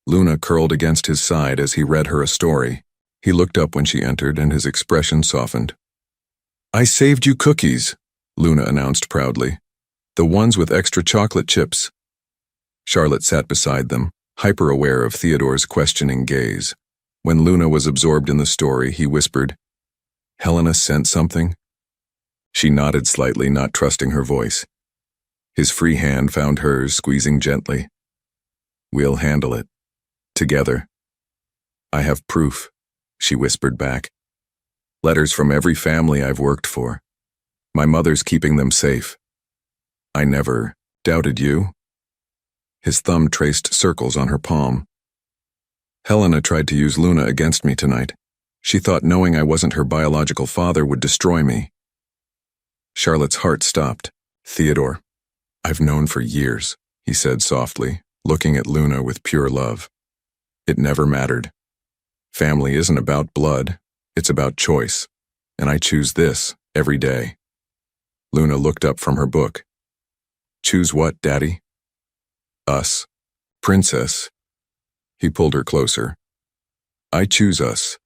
Luna curled against his side as he read her a story. He looked up when she entered and his expression softened. I saved you cookies, Luna announced proudly. The ones with extra chocolate chips. Charlotte sat beside them, hyper-aware of Theodore's questioning gaze. When Luna was absorbed in the story, he whispered, Helena sent something? She nodded slightly, not trusting her voice. His free hand found hers, squeezing gently. We'll handle it. Together. I have proof, she whispered back. Letters from every family I've worked for. My mother's keeping them safe. I never doubted you. His thumb traced circles on her palm. Helena tried to use Luna against me tonight. She thought knowing I wasn't her biological father would destroy me. Charlotte's heart stopped. Theodore, I've known for years, he said softly, looking at Luna with pure love. It never mattered. Family isn't about blood, it's about choice, and I choose this every day. Luna looked up from her book. Choose what, Daddy? Us. Princess. He pulled her closer. I choose us.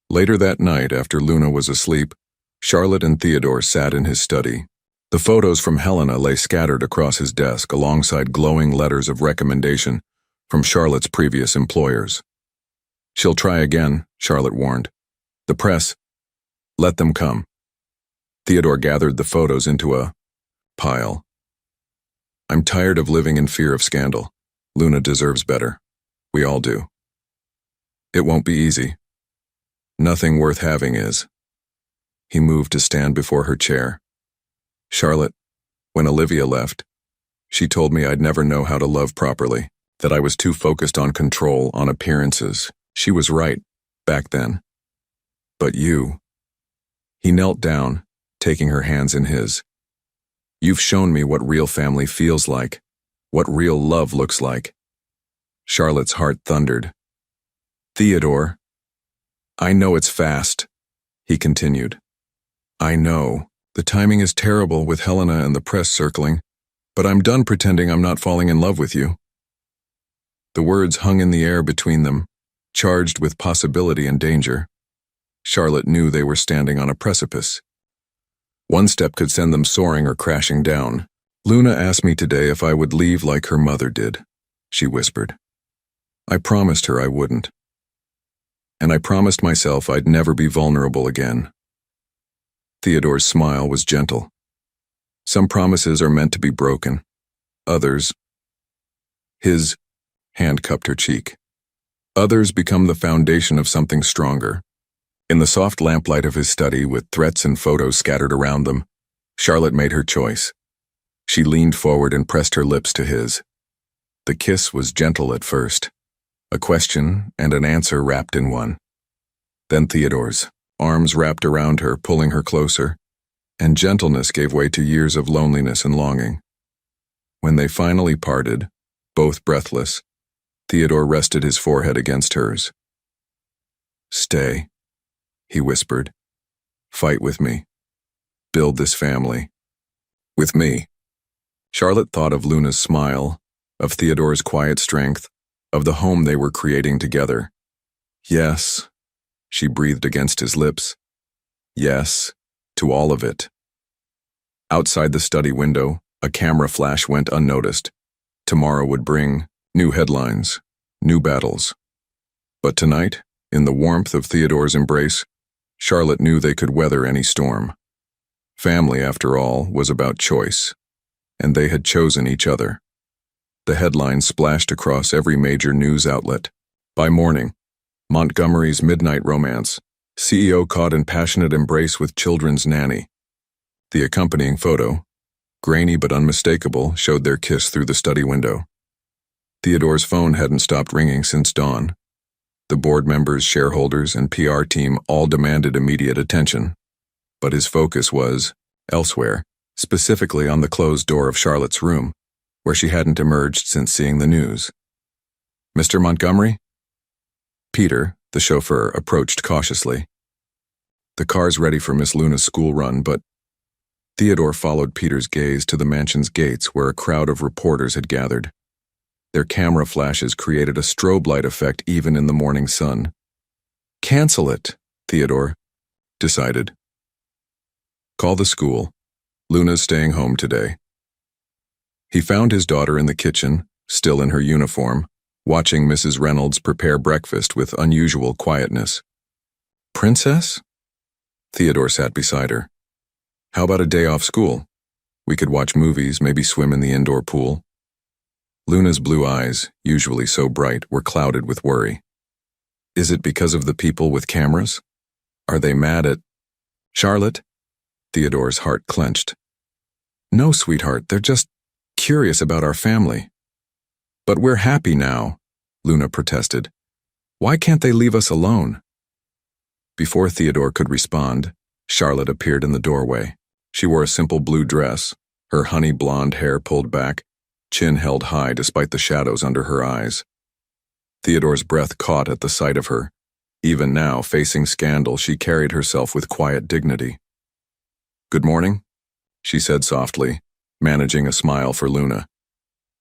Later that night, after Luna was asleep, Charlotte and Theodore sat in his study. The photos from Helena lay scattered across his desk alongside glowing letters of recommendation from Charlotte's previous employers. She'll try again, Charlotte warned. The press. Let them come. Theodore gathered the photos into a pile. I'm tired of living in fear of scandal. Luna deserves better. We all do. It won't be easy. Nothing worth having is. He moved to stand before her chair. Charlotte, when Olivia left, she told me I'd never know how to love properly, that I was too focused on control, on appearances. She was right, back then. But you. He knelt down, taking her hands in his. You've shown me what real family feels like, what real love looks like. Charlotte's heart thundered. Theodore. I know it's fast, he continued. I know. The timing is terrible with Helena and the press circling, but I'm done pretending I'm not falling in love with you. The words hung in the air between them, charged with possibility and danger. Charlotte knew they were standing on a precipice. One step could send them soaring or crashing down. Luna asked me today if I would leave like her mother did, she whispered. I promised her I wouldn't. And I promised myself I'd never be vulnerable again. Theodore's smile was gentle. Some promises are meant to be broken. Others. His hand cupped her cheek. Others become the foundation of something stronger. In the soft lamplight of his study, with threats and photos scattered around them, Charlotte made her choice. She leaned forward and pressed her lips to his. The kiss was gentle at first, a question and an answer wrapped in one. Then Theodore's, arms wrapped around her, pulling her closer, and gentleness gave way to years of loneliness and longing. When they finally parted, both breathless, Theodore rested his forehead against hers. Stay, he whispered. Fight with me. Build this family. With me. Charlotte thought of Luna's smile, of Theodore's quiet strength, of the home they were creating together. Yes, she breathed against his lips. Yes, to all of it. Outside the study window, a camera flash went unnoticed. Tomorrow would bring new headlines, new battles. But tonight, in the warmth of Theodore's embrace, Charlotte knew they could weather any storm. Family, after all, was about choice, and they had chosen each other. The headlines splashed across every major news outlet. By morning, Montgomery's midnight romance, CEO caught in passionate embrace with children's nanny. The accompanying photo, grainy but unmistakable, showed their kiss through the study window. Theodore's phone hadn't stopped ringing since dawn. The board members, shareholders, and PR team all demanded immediate attention. But his focus was elsewhere, specifically on the closed door of Charlotte's room, where she hadn't emerged since seeing the news. Mr. Montgomery? Peter, the chauffeur, approached cautiously. The car's ready for Miss Luna's school run, but Theodore followed Peter's gaze to the mansion's gates where a crowd of reporters had gathered. Their camera flashes created a strobe light effect even in the morning sun. Cancel it, Theodore decided. Call the school. Luna's staying home today. He found his daughter in the kitchen, still in her uniform, watching Mrs. Reynolds prepare breakfast with unusual quietness. Princess? Theodore sat beside her. How about a day off school? We could watch movies, maybe swim in the indoor pool. Luna's blue eyes, usually so bright, were clouded with worry. Is it because of the people with cameras? Are they mad at Charlotte? Theodore's heart clenched. No, sweetheart, they're just curious about our family. But we're happy now, Luna protested. Why can't they leave us alone? Before Theodore could respond, Charlotte appeared in the doorway. She wore a simple blue dress, her honey blonde hair pulled back, chin held high despite the shadows under her eyes. Theodore's breath caught at the sight of her. Even now, facing scandal, she carried herself with quiet dignity. Good morning, she said softly, managing a smile for Luna.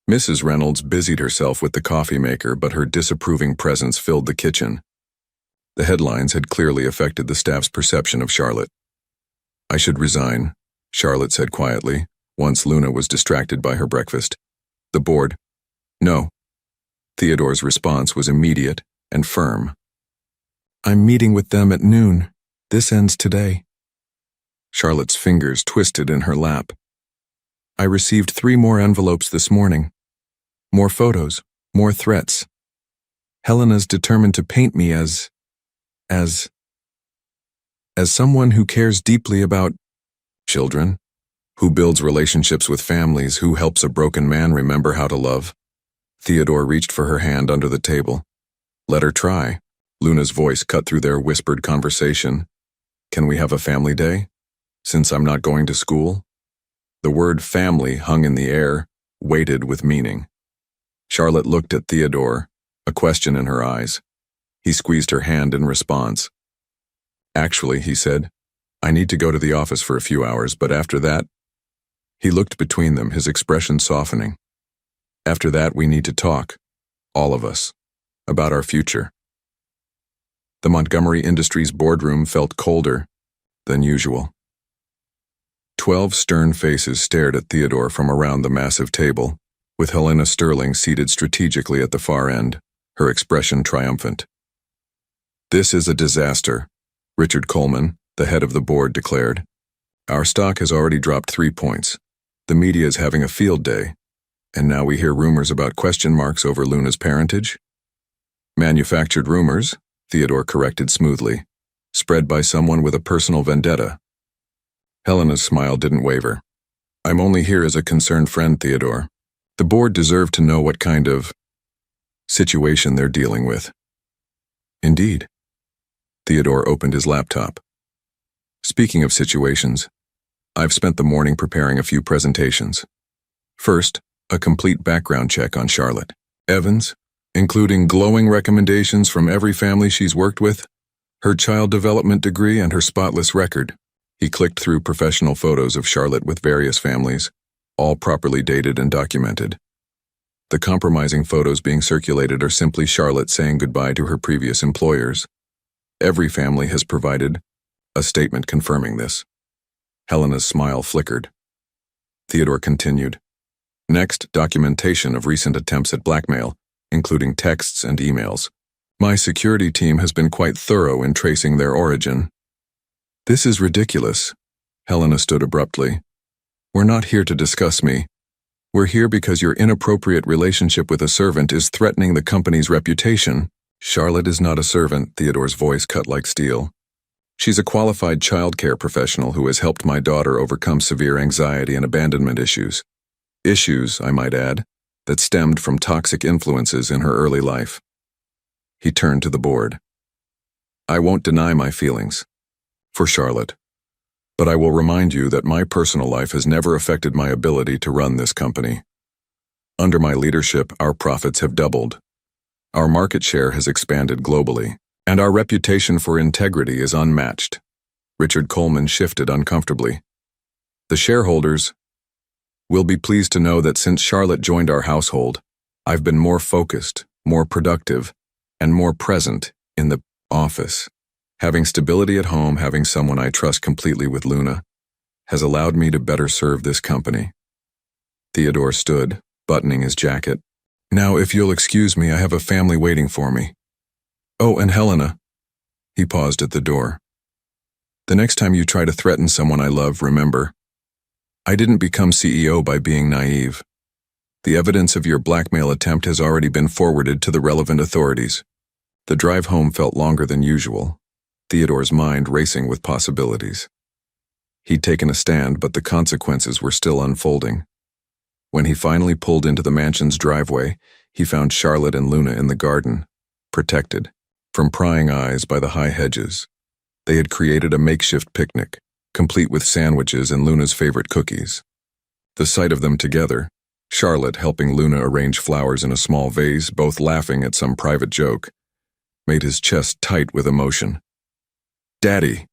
Mrs. Reynolds busied herself with the coffee maker, but her disapproving presence filled the kitchen. The headlines had clearly affected the staff's perception of Charlotte. I should resign, Charlotte said quietly, once Luna was distracted by her breakfast. The board? No. Theodore's response was immediate and firm. I'm meeting with them at noon. This ends today. Charlotte's fingers twisted in her lap. I received 3 more envelopes this morning. More photos, more threats. Helena's determined to paint me as someone who cares deeply about children, who builds relationships with families, who helps a broken man remember how to love. Theodore reached for her hand under the table. Let her try. Luna's voice cut through their whispered conversation. Can we have a family day? Since I'm not going to school? The word family hung in the air, weighted with meaning. Charlotte looked at Theodore, a question in her eyes. He squeezed her hand in response. Actually, he said, I need to go to the office for a few hours, but after that, he looked between them, his expression softening. After that, we need to talk, all of us, about our future. The Montgomery Industries boardroom felt colder than usual. 12 stern faces stared at Theodore from around the massive table, with Helena Sterling seated strategically at the far end, her expression triumphant. This is a disaster, Richard Coleman, the head of the board, declared. Our stock has already dropped 3 points. The media is having a field day, and now we hear rumors about question marks over Luna's parentage? Manufactured rumors, Theodore corrected smoothly, spread by someone with a personal vendetta. Helena's smile didn't waver. I'm only here as a concerned friend, Theodore. The board deserved to know what kind of situation they're dealing with. Indeed. Theodore opened his laptop. Speaking of situations, I've spent the morning preparing a few presentations. First, a complete background check on Charlotte Evans, including glowing recommendations from every family she's worked with, her child development degree, and her spotless record. He clicked through professional photos of Charlotte with various families, all properly dated and documented. The compromising photos being circulated are simply Charlotte saying goodbye to her previous employers. Every family has provided a statement confirming this. Helena's smile flickered. Theodore continued. Next, documentation of recent attempts at blackmail, including texts and emails. My security team has been quite thorough in tracing their origin. This is ridiculous. Helena stood abruptly. We're not here to discuss me. We're here because your inappropriate relationship with a servant is threatening the company's reputation. Charlotte is not a servant, Theodore's voice cut like steel. She's a qualified childcare professional who has helped my daughter overcome severe anxiety and abandonment issues. Issues, I might add, that stemmed from toxic influences in her early life. He turned to the board. I won't deny my feelings for Charlotte, but I will remind you that my personal life has never affected my ability to run this company. Under my leadership, our profits have doubled. Our market share has expanded globally, and our reputation for integrity is unmatched. Richard Coleman shifted uncomfortably. The shareholders will be pleased to know that since Charlotte joined our household, I've been more focused, more productive, and more present in the office. Having stability at home, having someone I trust completely with Luna, has allowed me to better serve this company. Theodore stood, buttoning his jacket. Now, if you'll excuse me, I have a family waiting for me. Oh, and Helena. He paused at the door. The next time you try to threaten someone I love, remember, I didn't become CEO by being naive. The evidence of your blackmail attempt has already been forwarded to the relevant authorities. The drive home felt longer than usual, Theodore's mind racing with possibilities. He'd taken a stand, but the consequences were still unfolding. When he finally pulled into the mansion's driveway, he found Charlotte and Luna in the garden, protected from prying eyes by the high hedges. They had created a makeshift picnic, complete with sandwiches and Luna's favorite cookies. The sight of them together, Charlotte helping Luna arrange flowers in a small vase, both laughing at some private joke, made his chest tight with emotion. Daddy!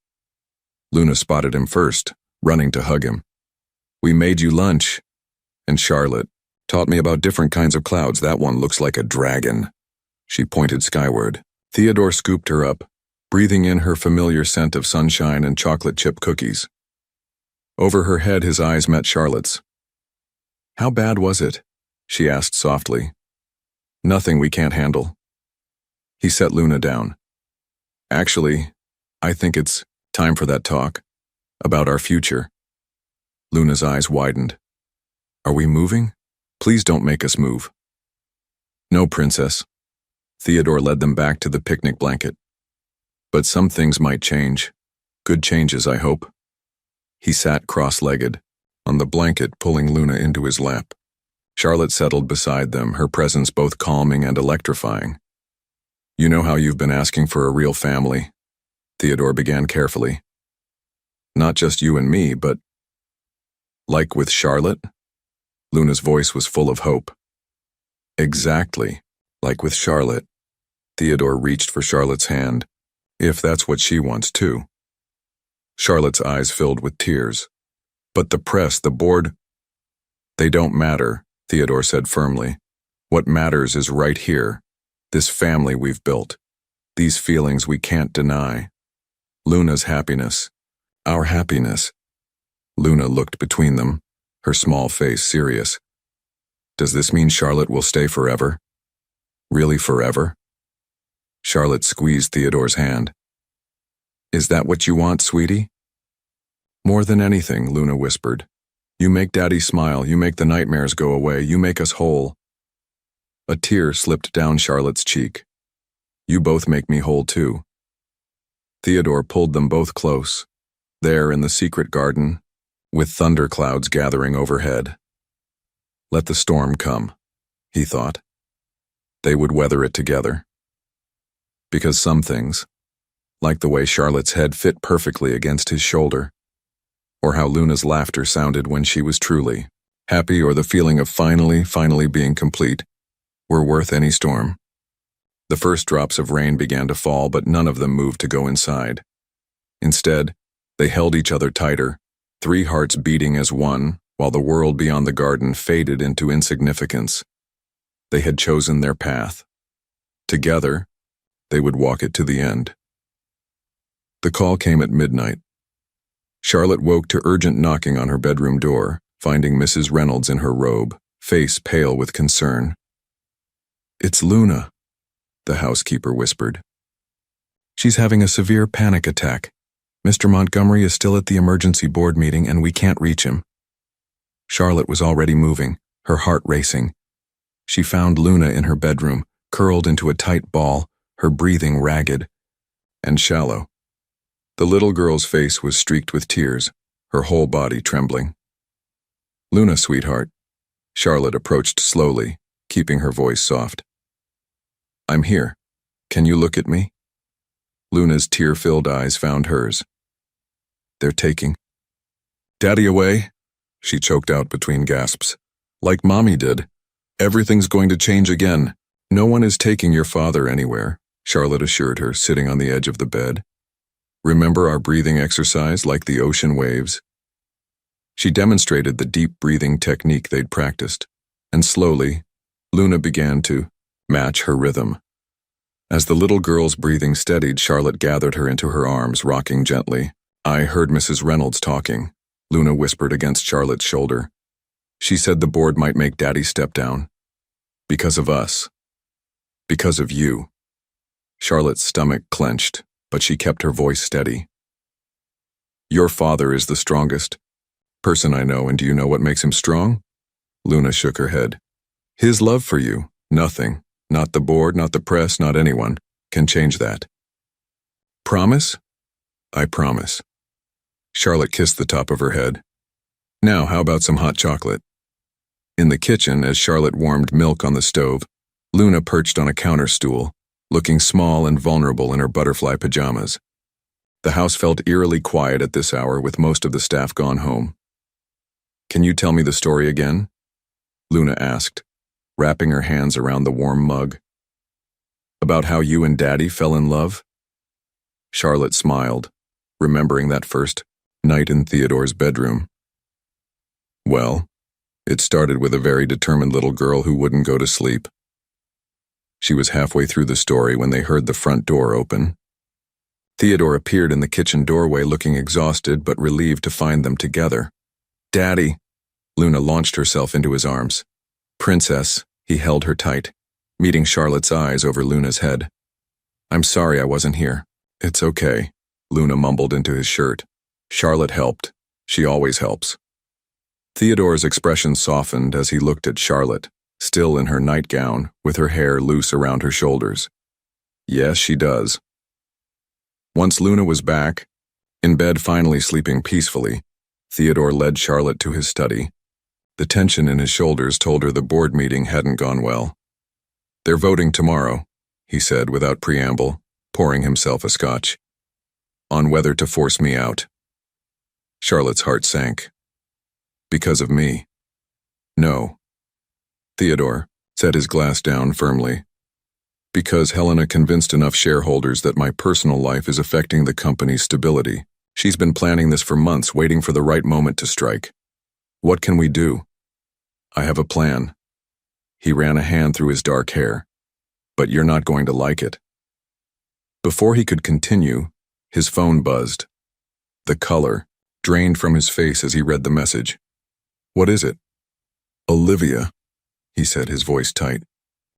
Luna spotted him first, running to hug him. We made you lunch. And Charlotte taught me about different kinds of clouds. That one looks like a dragon. She pointed skyward. Theodore scooped her up, breathing in her familiar scent of sunshine and chocolate chip cookies. Over her head, his eyes met Charlotte's. How bad was it? She asked softly. Nothing we can't handle. He set Luna down. Actually, I think it's time for that talk about our future. Luna's eyes widened. Are we moving? Please don't make us move. No, princess. Theodore led them back to the picnic blanket. But some things might change. Good changes, I hope. He sat cross-legged, on the blanket, pulling Luna into his lap. Charlotte settled beside them, her presence both calming and electrifying. You know how you've been asking for a real family, Theodore began carefully. Not just you and me, but like with Charlotte? Luna's voice was full of hope. Exactly, like with Charlotte. Theodore reached for Charlotte's hand, if that's what she wants too. Charlotte's eyes filled with tears. But the press, the board, they don't matter, Theodore said firmly. What matters is right here, this family we've built, these feelings we can't deny. Luna's happiness, our happiness. Luna looked between them, her small face serious. Does this mean Charlotte will stay forever? Really forever? Charlotte squeezed Theodore's hand. Is that what you want, sweetie? More than anything, Luna whispered. You make Daddy smile, you make the nightmares go away, you make us whole. A tear slipped down Charlotte's cheek. You both make me whole too. Theodore pulled them both close, there in the secret garden, with thunderclouds gathering overhead. Let the storm come, he thought. They would weather it together. Because some things, like the way Charlotte's head fit perfectly against his shoulder, or how Luna's laughter sounded when she was truly happy, or the feeling of finally being complete, were worth any storm. The first drops of rain began to fall, but none of them moved to go inside. Instead, they held each other tighter, 3 hearts beating as one, while the world beyond the garden faded into insignificance. They had chosen their path. Together, they would walk it to the end. The call came at midnight. Charlotte woke to urgent knocking on her bedroom door, finding Mrs. Reynolds in her robe, face pale with concern. It's Luna, the housekeeper whispered. She's having a severe panic attack. Mr. Montgomery is still at the emergency board meeting and we can't reach him. Charlotte was already moving, her heart racing. She found Luna in her bedroom, curled into a tight ball, her breathing ragged and shallow. The little girl's face was streaked with tears, her whole body trembling. Luna, sweetheart. Charlotte approached slowly, keeping her voice soft. I'm here. Can you look at me? Luna's tear-filled eyes found hers. They're taking Daddy away, she choked out between gasps. Like Mommy did. Everything's going to change again. No one is taking your father anywhere, Charlotte assured her, sitting on the edge of the bed. Remember our breathing exercise like the ocean waves? She demonstrated the deep breathing technique they'd practiced, and slowly, Luna began to match her rhythm. As the little girl's breathing steadied, Charlotte gathered her into her arms, rocking gently. I heard Mrs. Reynolds talking, Luna whispered against Charlotte's shoulder. She said the board might make Daddy step down. Because of us. Because of you. Charlotte's stomach clenched, but she kept her voice steady. Your father is the strongest person I know, and do you know what makes him strong? Luna shook her head. His love for you. Nothing, not the board, not the press, not anyone, can change that. Promise? I promise. Charlotte kissed the top of her head. Now, how about some hot chocolate? In the kitchen, as Charlotte warmed milk on the stove, Luna perched on a counter stool, looking small and vulnerable in her butterfly pajamas. The house felt eerily quiet at this hour, with most of the staff gone home. Can you tell me the story again? Luna asked, wrapping her hands around the warm mug. About how you and Daddy fell in love? Charlotte smiled, remembering that first night in Theodore's bedroom. Well, it started with a very determined little girl who wouldn't go to sleep. She was halfway through the story when they heard the front door open. Theodore appeared in the kitchen doorway, looking exhausted but relieved to find them together. Daddy! Luna launched herself into his arms. Princess, he held her tight, meeting Charlotte's eyes over Luna's head. I'm sorry I wasn't here. It's okay, Luna mumbled into his shirt. Charlotte helped. She always helps. Theodore's expression softened as he looked at Charlotte, still in her nightgown, with her hair loose around her shoulders. Yes, she does. Once Luna was back, in bed finally sleeping peacefully, Theodore led Charlotte to his study. The tension in his shoulders told her the board meeting hadn't gone well. "They're voting tomorrow," he said without preamble, pouring himself a scotch, "on whether to force me out." Charlotte's heart sank. "Because of me?" "No." Theodore set his glass down firmly. "Because Helena convinced enough shareholders that my personal life is affecting the company's stability. She's been planning this for months, waiting for the right moment to strike. What can we do?" "I have a plan." He ran a hand through his dark hair. "But you're not going to like it." Before he could continue, his phone buzzed. The color drained from his face as he read the message. "What is it?" "Olivia," he said, his voice tight.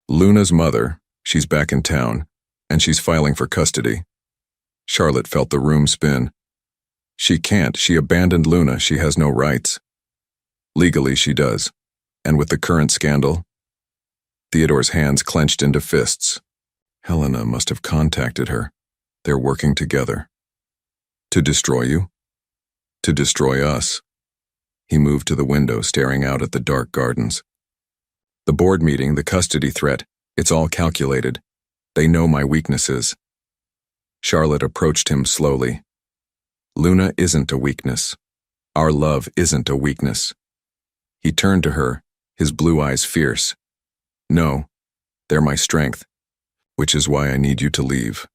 "Luna's mother. She's back in town, and she's filing for custody." Charlotte felt the room spin. "She can't. She abandoned Luna. She has no rights." "Legally, she does. And with the current scandal?" Theodore's hands clenched into fists. "Helena must have contacted her. They're working together." "To destroy you?" "To destroy us." He moved to the window, staring out at the dark gardens. "The board meeting, the custody threat, it's all calculated. They know my weaknesses." Charlotte approached him slowly. "Luna isn't a weakness. Our love isn't a weakness." He turned to her, his blue eyes fierce. "No, they're my strength, which is why I need you to leave."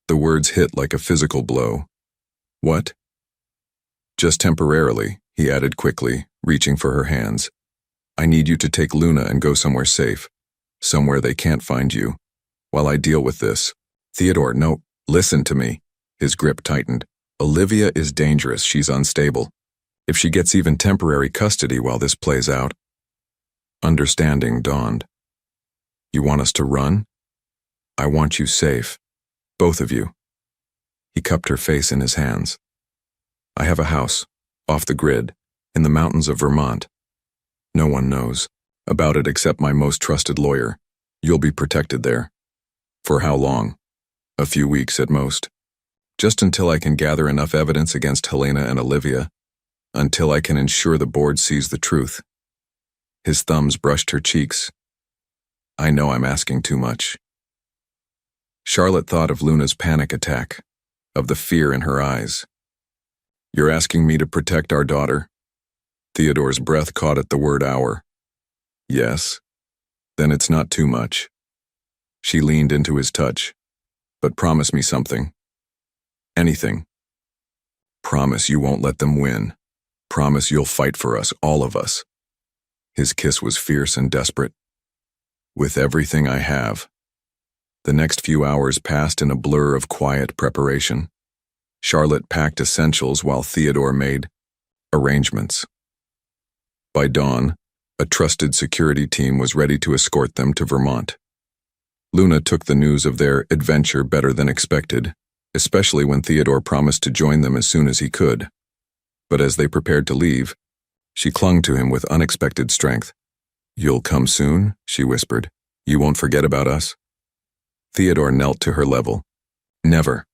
The words hit like a physical blow. "What?" "Just temporarily," he added quickly, reaching for her hands. "I need you to take Luna and go somewhere safe, somewhere they can't find you, while I deal with this." "Theodore, no, listen to me." His grip tightened. "Olivia is dangerous. She's unstable. If she gets even temporary custody while this plays out..." Understanding dawned. "You want us to run?" "I want you safe. Both of you." He cupped her face in his hands. "I have a house, off the grid, in the mountains of Vermont. No one knows about it except my most trusted lawyer. You'll be protected there." "For how long?" "A few weeks at most. Just until I can gather enough evidence against Helena and Olivia, until I can ensure the board sees the truth." His thumbs brushed her cheeks. "I know I'm asking too much." Charlotte thought of Luna's panic attack, of the fear in her eyes. "You're asking me to protect our daughter?" Theodore's breath caught at the word "our." "Yes." "Then it's not too much." She leaned into his touch. "But promise me something." "Anything." "Promise you won't let them win. Promise you'll fight for us, all of us." His kiss was fierce and desperate. "With everything I have." The next few hours passed in a blur of quiet preparation. Charlotte packed essentials while Theodore made arrangements. By dawn, a trusted security team was ready to escort them to Vermont. Luna took the news of their adventure better than expected, especially when Theodore promised to join them as soon as he could. But as they prepared to leave, she clung to him with unexpected strength. "You'll come soon?" she whispered. "You won't forget about us?" Theodore knelt to her level. "Never.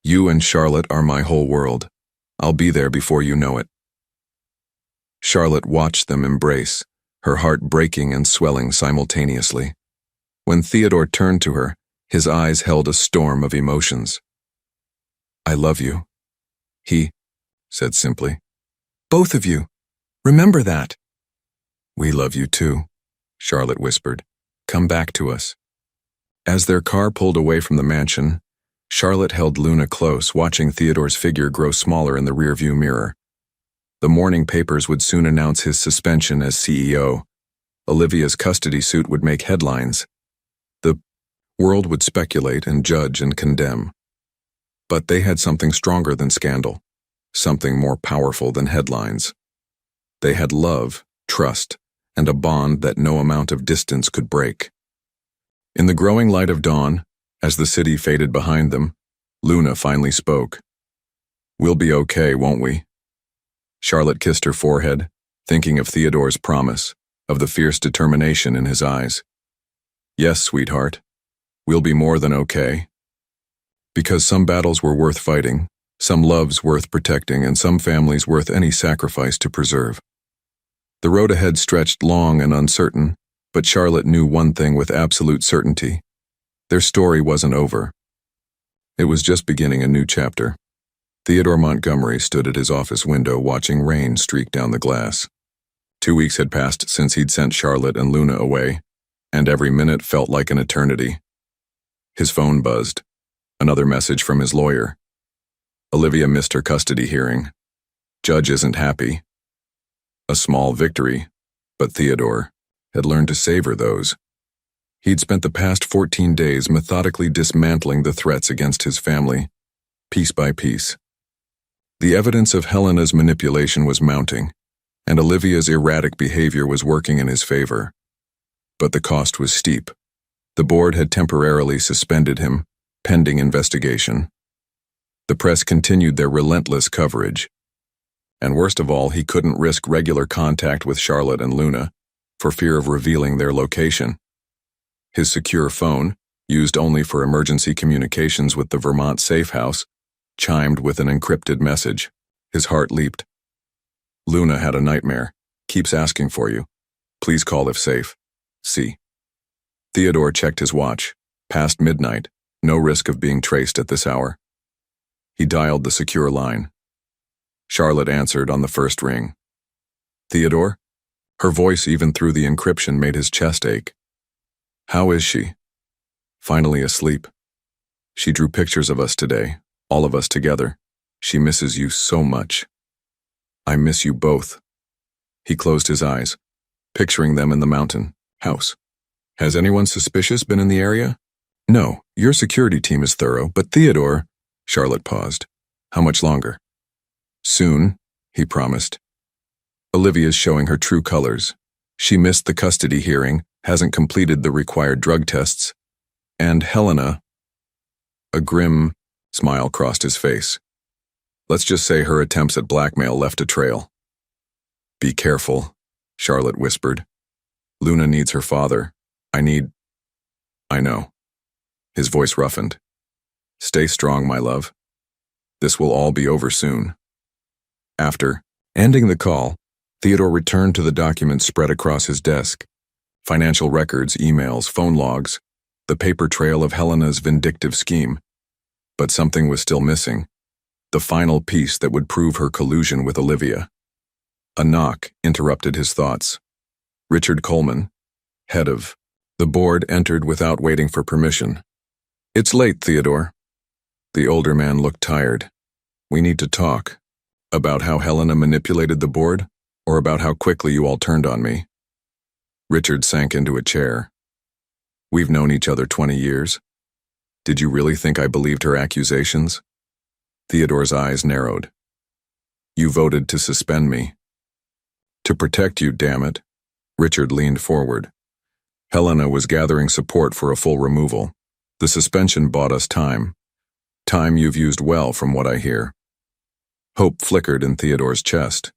You and Charlotte are my whole world. I'll be there before you know it." Charlotte watched them embrace, her heart breaking and swelling simultaneously. When Theodore turned to her, his eyes held a storm of emotions. "I love you," he said simply. "Both of you. Remember that." "We love you too," Charlotte whispered. "Come back to us." As their car pulled away from the mansion, Charlotte held Luna close, watching Theodore's figure grow smaller in the rearview mirror. The morning papers would soon announce his suspension as CEO. Olivia's custody suit would make headlines. The world would speculate and judge and condemn. But they had something stronger than scandal, something more powerful than headlines. They had love, trust, and a bond that no amount of distance could break. In the growing light of dawn, as the city faded behind them, Luna finally spoke. "We'll be okay, won't we?" Charlotte kissed her forehead, thinking of Theodore's promise, of the fierce determination in his eyes. Yes, sweetheart. We'll be more than okay. Because some battles were worth fighting, some loves worth protecting, and some families worth any sacrifice to preserve. The road ahead stretched long and uncertain, but Charlotte knew one thing with absolute certainty. Their story wasn't over. It was just beginning a new chapter. Theodore Montgomery stood at his office window watching rain streak down the glass. 2 weeks had passed since he'd sent Charlotte and Luna away, and every minute felt like an eternity. His phone buzzed. Another message from his lawyer. Olivia missed her custody hearing. Judge isn't happy. A small victory, but Theodore had learned to savor those. He'd spent the past 14 days methodically dismantling the threats against his family, piece by piece. The evidence of Helena's manipulation was mounting, and Olivia's erratic behavior was working in his favor. But the cost was steep. The board had temporarily suspended him, pending investigation. The press continued their relentless coverage. And worst of all, he couldn't risk regular contact with Charlotte and Luna, for fear of revealing their location. His secure phone, used only for emergency communications with the Vermont safe house, chimed with an encrypted message. His heart leaped. Luna had a nightmare. Keeps asking for you. Please call if safe. C. Theodore checked his watch. Past midnight. No risk of being traced at this hour. He dialed the secure line. Charlotte answered on the first ring. Theodore? Her voice, even through the encryption, made his chest ache. How is she? Finally asleep. She drew pictures of us today, all of us together. She misses you so much. I miss you both. He closed his eyes, picturing them in the mountain house. Has anyone suspicious been in the area? No, your security team is thorough, but Theodore... Charlotte paused. How much longer? Soon, he promised. Olivia's showing her true colors. She missed the custody hearing, hasn't completed the required drug tests, and Helena... A grim smile crossed his face. Let's just say her attempts at blackmail left a trail. Be careful, Charlotte whispered. Luna needs her father. I know. His voice roughened. Stay strong, my love. This will all be over soon. After ending the call, Theodore returned to the documents spread across his desk. Financial records, emails, phone logs, the paper trail of Helena's vindictive scheme. But something was still missing. The final piece that would prove her collusion with Olivia. A knock interrupted his thoughts. Richard Coleman, head of the board, entered without waiting for permission. It's late, Theodore. The older man looked tired. We need to talk. About how Helena manipulated the board, or about how quickly you all turned on me? Richard sank into a chair. We've known each other 20 years. Did you really think I believed her accusations? Theodore's eyes narrowed. You voted to suspend me. To protect you, damn it. Richard leaned forward. Helena was gathering support for a full removal. The suspension bought us time. Time you've used well, from what I hear. Hope flickered in Theodore's chest.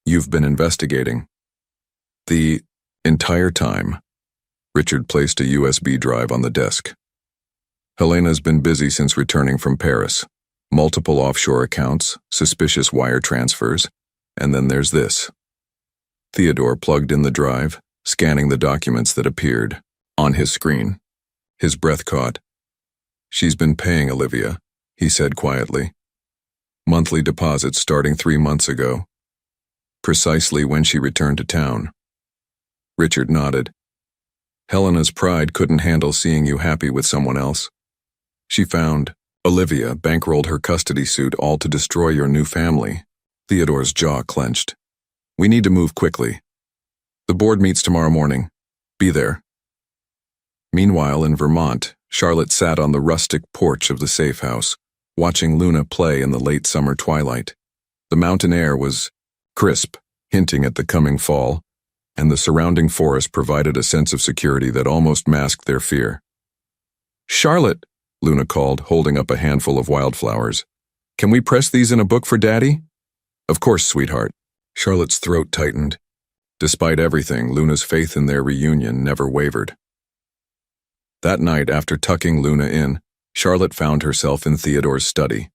You've been investigating. The entire time. Richard placed a USB drive on the desk. Helena's been busy since returning from Paris. Multiple offshore accounts, suspicious wire transfers, and then there's this. Theodore plugged in the drive, scanning the documents that appeared on his screen. His breath caught. She's been paying Olivia, he said quietly. Monthly deposits starting 3 months ago. Precisely when she returned to town. Richard nodded. Helena's pride couldn't handle seeing you happy with someone else. She found Olivia bankrolled her custody suit all to destroy your new family. Theodore's jaw clenched. We need to move quickly. The board meets tomorrow morning. Be there. Meanwhile, in Vermont, Charlotte sat on the rustic porch of the safe house, watching Luna play in the late summer twilight. The mountain air was crisp, hinting at the coming fall, and the surrounding forest provided a sense of security that almost masked their fear. Charlotte, Luna called, holding up a handful of wildflowers. Can we press these in a book for Daddy? Of course, sweetheart. Charlotte's throat tightened. Despite everything, Luna's faith in their reunion never wavered. That night, after tucking Luna in, Charlotte found herself in Theodore's study.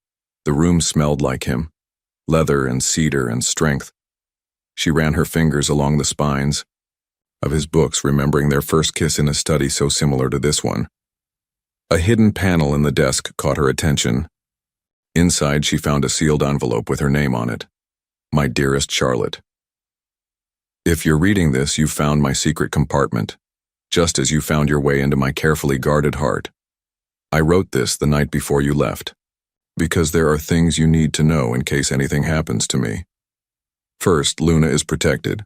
The room smelled like him, leather and cedar and strength. She ran her fingers along the spines of his books, remembering their first kiss in a study so similar to this one. A hidden panel in the desk caught her attention. Inside, she found a sealed envelope with her name on it. My dearest Charlotte. If you're reading this, you've found my secret compartment, just as you found your way into my carefully guarded heart. I wrote this the night before you left, because there are things you need to know in case anything happens to me. First, Luna is protected.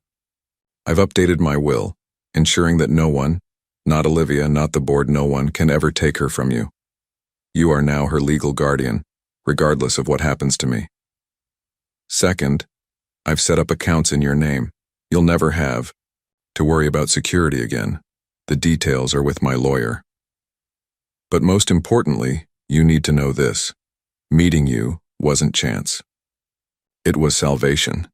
I've updated my will, ensuring that no one, not Olivia, not the board, no one can ever take her from you. You are now her legal guardian, regardless of what happens to me. Second, I've set up accounts in your name. You'll never have to worry about security again. The details are with my lawyer. But most importantly, you need to know this. Meeting you wasn't chance. It was salvation.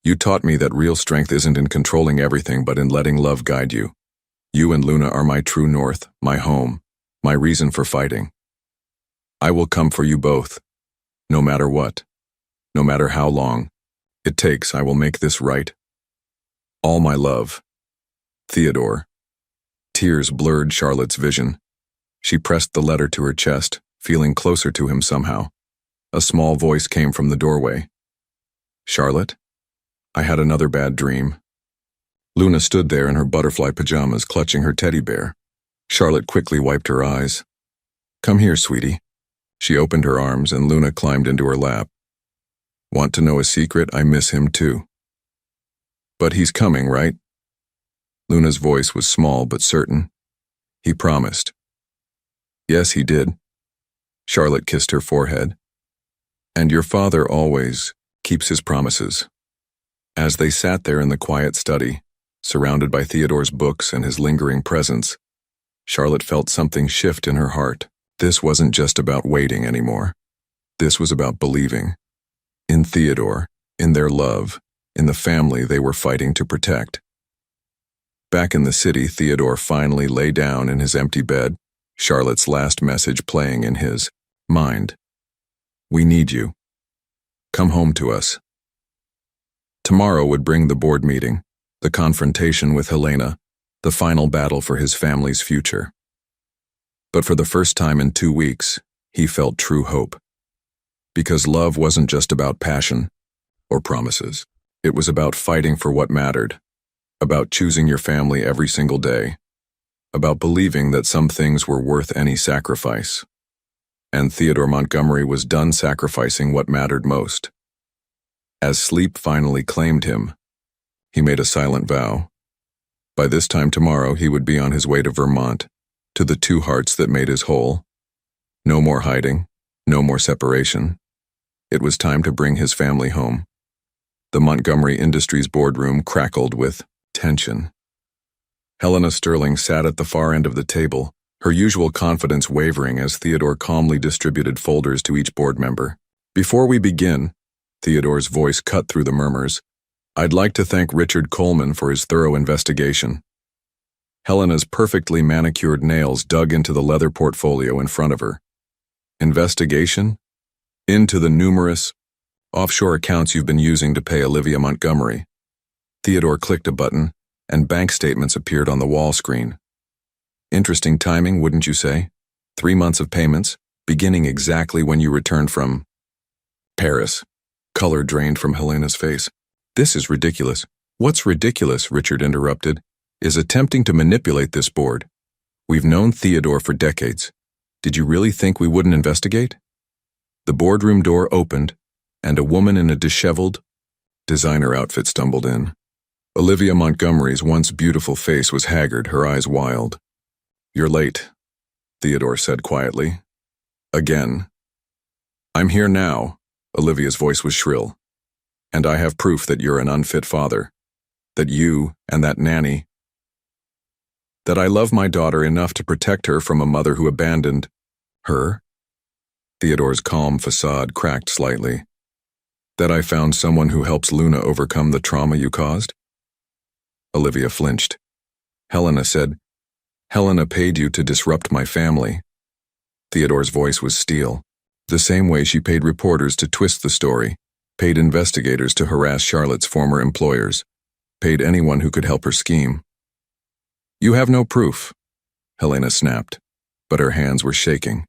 You taught me that real strength isn't in controlling everything but in letting love guide you. You and Luna are my true north, my home, my reason for fighting. I will come for you both, no matter what, no matter how long it takes. I will make this right. All my love. Theodore. Tears blurred Charlotte's vision. She pressed the letter to her chest, feeling closer to him somehow. A small voice came from the doorway. Charlotte? I had another bad dream. Luna stood there in her butterfly pajamas, clutching her teddy bear. Charlotte quickly wiped her eyes. Come here, sweetie. She opened her arms and Luna climbed into her lap. Want to know a secret? I miss him too. But he's coming, right? Luna's voice was small but certain. He promised. Yes, he did. Charlotte kissed her forehead. And your father always keeps his promises. As they sat there in the quiet study, surrounded by Theodore's books and his lingering presence, Charlotte felt something shift in her heart. This wasn't just about waiting anymore. This was about believing. In Theodore, in their love, in the family they were fighting to protect. Back in the city, Theodore finally lay down in his empty bed, Charlotte's last message playing in his mind. We need you. Come home to us. Tomorrow would bring the board meeting, the confrontation with Helena, the final battle for his family's future. But for the first time in 2 weeks, he felt true hope. Because love wasn't just about passion or promises. It was about fighting for what mattered, about choosing your family every single day, about believing that some things were worth any sacrifice. And Theodore Montgomery was done sacrificing what mattered most. As sleep finally claimed him, he made a silent vow. By this time tomorrow, he would be on his way to Vermont, to the two hearts that made his whole. No more hiding, no more separation. It was time to bring his family home. The Montgomery Industries boardroom crackled with tension. Helena Sterling sat at the far end of the table, her usual confidence wavering as Theodore calmly distributed folders to each board member. Before we begin, Theodore's voice cut through the murmurs, I'd like to thank Richard Coleman for his thorough investigation. Helena's perfectly manicured nails dug into the leather portfolio in front of her. Investigation? Into the numerous offshore accounts you've been using to pay Olivia Montgomery. Theodore clicked a button, and bank statements appeared on the wall screen. Interesting timing, wouldn't you say? 3 months of payments, beginning exactly when you returned from Paris. Color drained from Helena's face. This is ridiculous. What's ridiculous, Richard interrupted, is attempting to manipulate this board. We've known Theodore for decades. Did you really think we wouldn't investigate? The boardroom door opened, and a woman in a disheveled designer outfit stumbled in. Olivia Montgomery's once beautiful face was haggard, her eyes wild. You're late, Theodore said quietly. Again. I'm here now, Olivia's voice was shrill. And I have proof that you're an unfit father. That you and that nanny. That I love my daughter enough to protect her from a mother who abandoned her. Theodore's calm facade cracked slightly. That I found someone who helps Luna overcome the trauma you caused? Olivia flinched. Helena said, Helena paid you to disrupt my family. Theodore's voice was steel. The same way she paid reporters to twist the story, paid investigators to harass Charlotte's former employers, paid anyone who could help her scheme. You have no proof, Helena snapped, but her hands were shaking.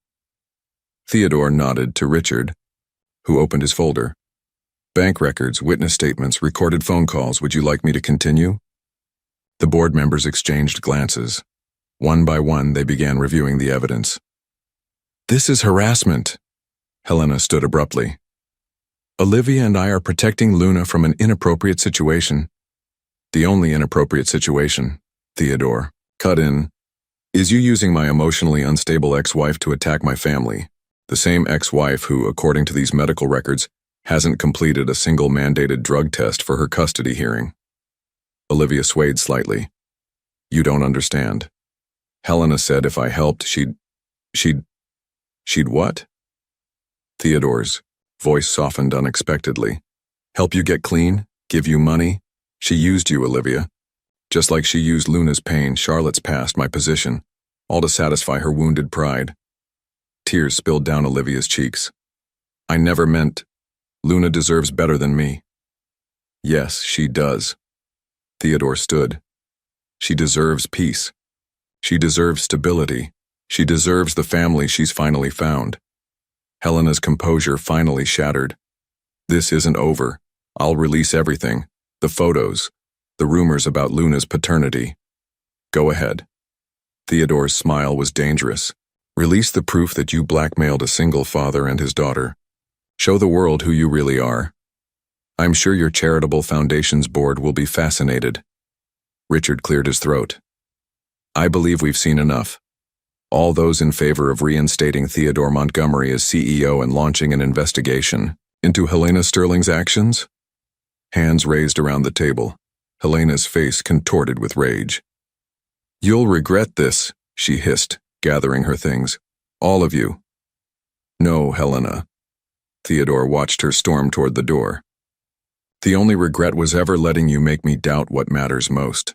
Theodore nodded to Richard, who opened his folder. Bank records, witness statements, recorded phone calls. Would you like me to continue? The board members exchanged glances. One by one, they began reviewing the evidence. This is harassment, Helena stood abruptly. Olivia and I are protecting Luna from an inappropriate situation. The only inappropriate situation, Theodore cut in, is you using my emotionally unstable ex-wife to attack my family. The same ex-wife who, according to these medical records, hasn't completed a single mandated drug test for her custody hearing. Olivia swayed slightly. You don't understand. Helena said if I helped, she'd what? Theodore's voice softened unexpectedly. Help you get clean? Give you money? She used you, Olivia. Just like she used Luna's pain, Charlotte's past, my position, all to satisfy her wounded pride. Tears spilled down Olivia's cheeks. I never meant. Luna deserves better than me. Yes, she does. Theodore stood. She deserves peace. She deserves stability. She deserves the family she's finally found. Helena's composure finally shattered. This isn't over. I'll release everything. The photos. The rumors about Luna's paternity. Go ahead. Theodore's smile was dangerous. Release the proof that you blackmailed a single father and his daughter. Show the world who you really are. I'm sure your charitable foundation's board will be fascinated. Richard cleared his throat. I believe we've seen enough. All those in favor of reinstating Theodore Montgomery as CEO and launching an investigation into Helena Sterling's actions? Hands raised around the table. Helena's face contorted with rage. You'll regret this, she hissed, gathering her things. All of you. No, Helena. Theodore watched her storm toward the door. The only regret was ever letting you make me doubt what matters most.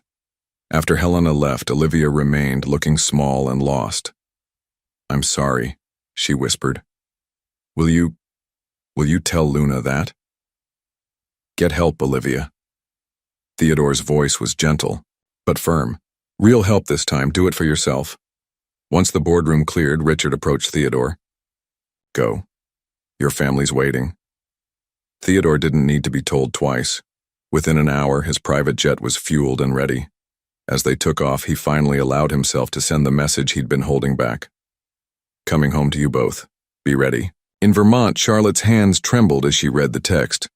After Helena left, Olivia remained, looking small and lost. I'm sorry, she whispered. Will you tell Luna that? Get help, Olivia. Theodore's voice was gentle, but firm. Real help this time, do it for yourself. Once the boardroom cleared, Richard approached Theodore. Go. Your family's waiting. Theodore didn't need to be told twice. Within an hour, his private jet was fueled and ready. As they took off, he finally allowed himself to send the message he'd been holding back. Coming home to you both. Be ready. In Vermont, Charlotte's hands trembled as she read the text.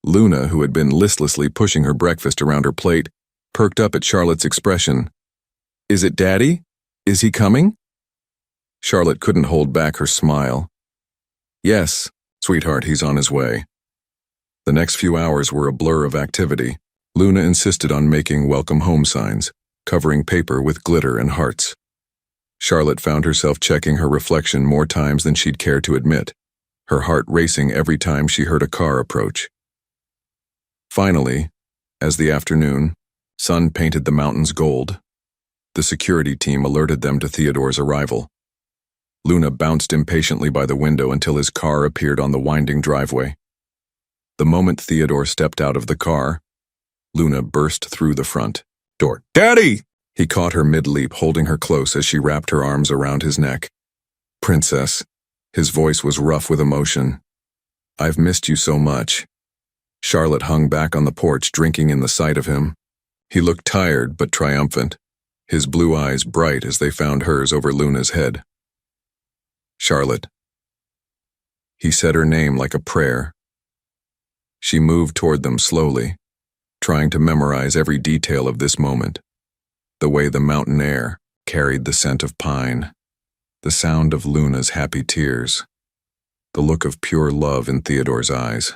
Luna, who had been listlessly pushing her breakfast around her plate, perked up at Charlotte's expression. Is it Daddy? Is he coming? Charlotte couldn't hold back her smile. Yes, sweetheart, he's on his way. The next few hours were a blur of activity. Luna insisted on making welcome home signs, covering paper with glitter and hearts. Charlotte found herself checking her reflection more times than she'd care to admit, her heart racing every time she heard a car approach. Finally, as the afternoon sun painted the mountains gold, the security team alerted them to Theodore's arrival. Luna bounced impatiently by the window until his car appeared on the winding driveway. The moment Theodore stepped out of the car, Luna burst through the front door. Daddy! He caught her mid-leap, holding her close as she wrapped her arms around his neck. Princess. His voice was rough with emotion. I've missed you so much. Charlotte hung back on the porch, drinking in the sight of him. He looked tired but triumphant, his blue eyes bright as they found hers over Luna's head. Charlotte. He said her name like a prayer. She moved toward them slowly, trying to memorize every detail of this moment. The way the mountain air carried the scent of pine, the sound of Luna's happy tears, the look of pure love in Theodore's eyes.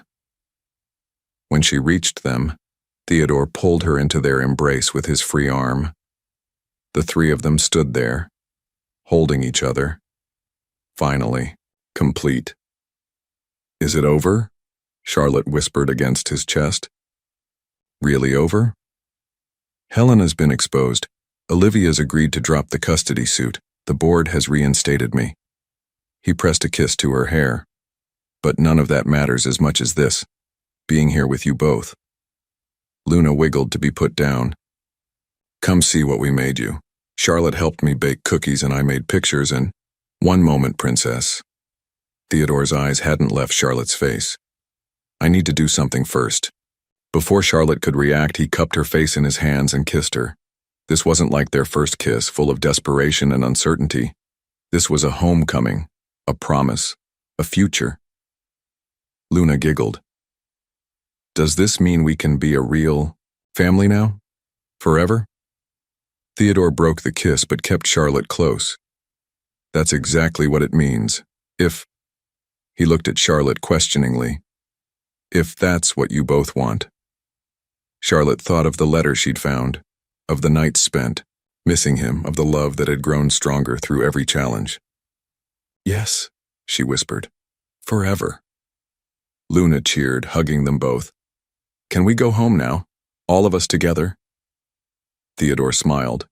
When she reached them, Theodore pulled her into their embrace with his free arm. The three of them stood there, holding each other. Finally, complete. Is it over? Charlotte whispered against his chest. Really over? Helena's been exposed. Olivia's agreed to drop the custody suit. The board has reinstated me. He pressed a kiss to her hair. But none of that matters as much as this, being here with you both. Luna wiggled to be put down. Come see what we made you. Charlotte helped me bake cookies and I made pictures and… One moment, princess. Theodore's eyes hadn't left Charlotte's face. I need to do something first. Before Charlotte could react, he cupped her face in his hands and kissed her. This wasn't like their first kiss, full of desperation and uncertainty. This was a homecoming, a promise, a future. Luna giggled. Does this mean we can be a real family now? Forever? Theodore broke the kiss but kept Charlotte close. That's exactly what it means. If… He looked at Charlotte questioningly. If that's what you both want. Charlotte thought of the letter she'd found, of the nights spent, missing him, of the love that had grown stronger through every challenge. Yes, she whispered. Forever. Luna cheered, hugging them both. Can we go home now? All of us together? Theodore smiled.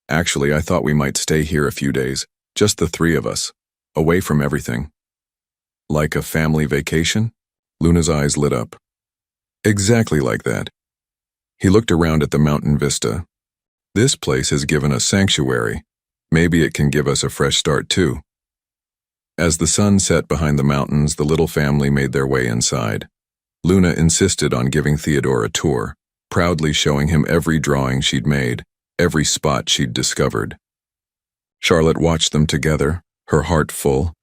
Actually, I thought we might stay here a few days, just the three of us, away from everything. Like a family vacation? Luna's eyes lit up. Exactly like that. He looked around at the mountain vista. This place has given us sanctuary. Maybe it can give us a fresh start too. As the sun set behind the mountains, the little family made their way inside. Luna insisted on giving Theodore a tour, proudly showing him every drawing she'd made, every spot she'd discovered. Charlotte watched them together, her heart full.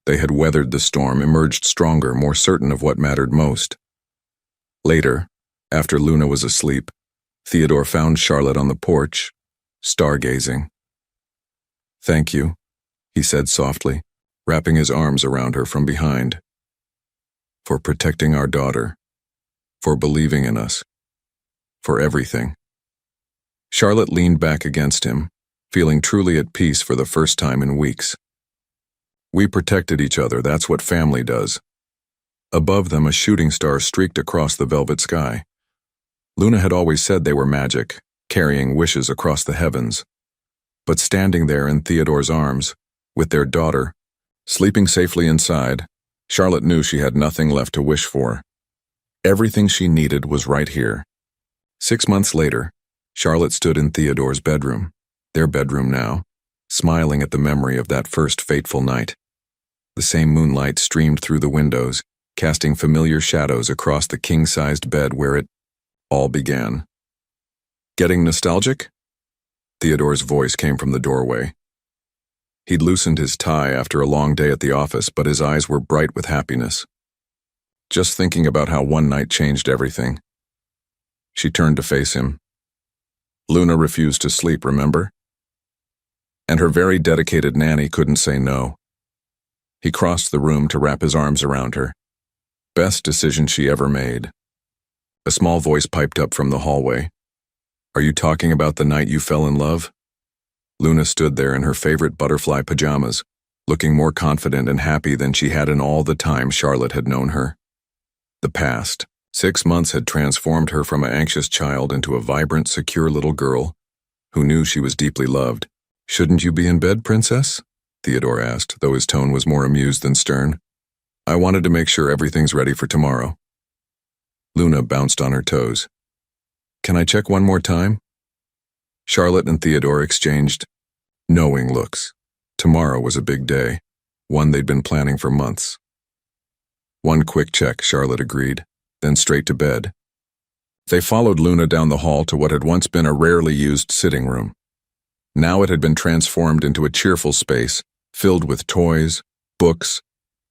They had weathered the storm, emerged stronger, more certain of what mattered most. Later, after Luna was asleep, Theodore found Charlotte on the porch, stargazing. Thank you, he said softly, wrapping his arms around her from behind. For protecting our daughter, for believing in us, for everything. Charlotte leaned back against him, feeling truly at peace for the first time in weeks. We protected each other, that's what family does. Above them, a shooting star streaked across the velvet sky. Luna had always said they were magic, carrying wishes across the heavens. But standing there in Theodore's arms, with their daughter, sleeping safely inside, Charlotte knew she had nothing left to wish for. Everything she needed was right here. 6 months later, Charlotte stood in Theodore's bedroom, their bedroom now, smiling at the memory of that first fateful night. The same moonlight streamed through the windows, casting familiar shadows across the king-sized bed where it all began. Getting nostalgic? Theodore's voice came from the doorway. He'd loosened his tie after a long day at the office, but his eyes were bright with happiness. Just thinking about how one night changed everything. She turned to face him. Luna refused to sleep, remember? And her very dedicated nanny couldn't say no. He crossed the room to wrap his arms around her. Best decision she ever made. A small voice piped up from the hallway. Are you talking about the night you fell in love? Luna stood there in her favorite butterfly pajamas, looking more confident and happy than she had in all the time Charlotte had known her. The past 6 months had transformed her from an anxious child into a vibrant, secure little girl who knew she was deeply loved. Shouldn't you be in bed, princess? Theodore asked, though his tone was more amused than stern. I wanted to make sure everything's ready for tomorrow. Luna bounced on her toes. Can I check one more time? Charlotte and Theodore exchanged knowing looks. Tomorrow was a big day, one they'd been planning for months. One quick check, Charlotte agreed, then straight to bed. They followed Luna down the hall to what had once been a rarely used sitting room. Now it had been transformed into a cheerful space, filled with toys, books,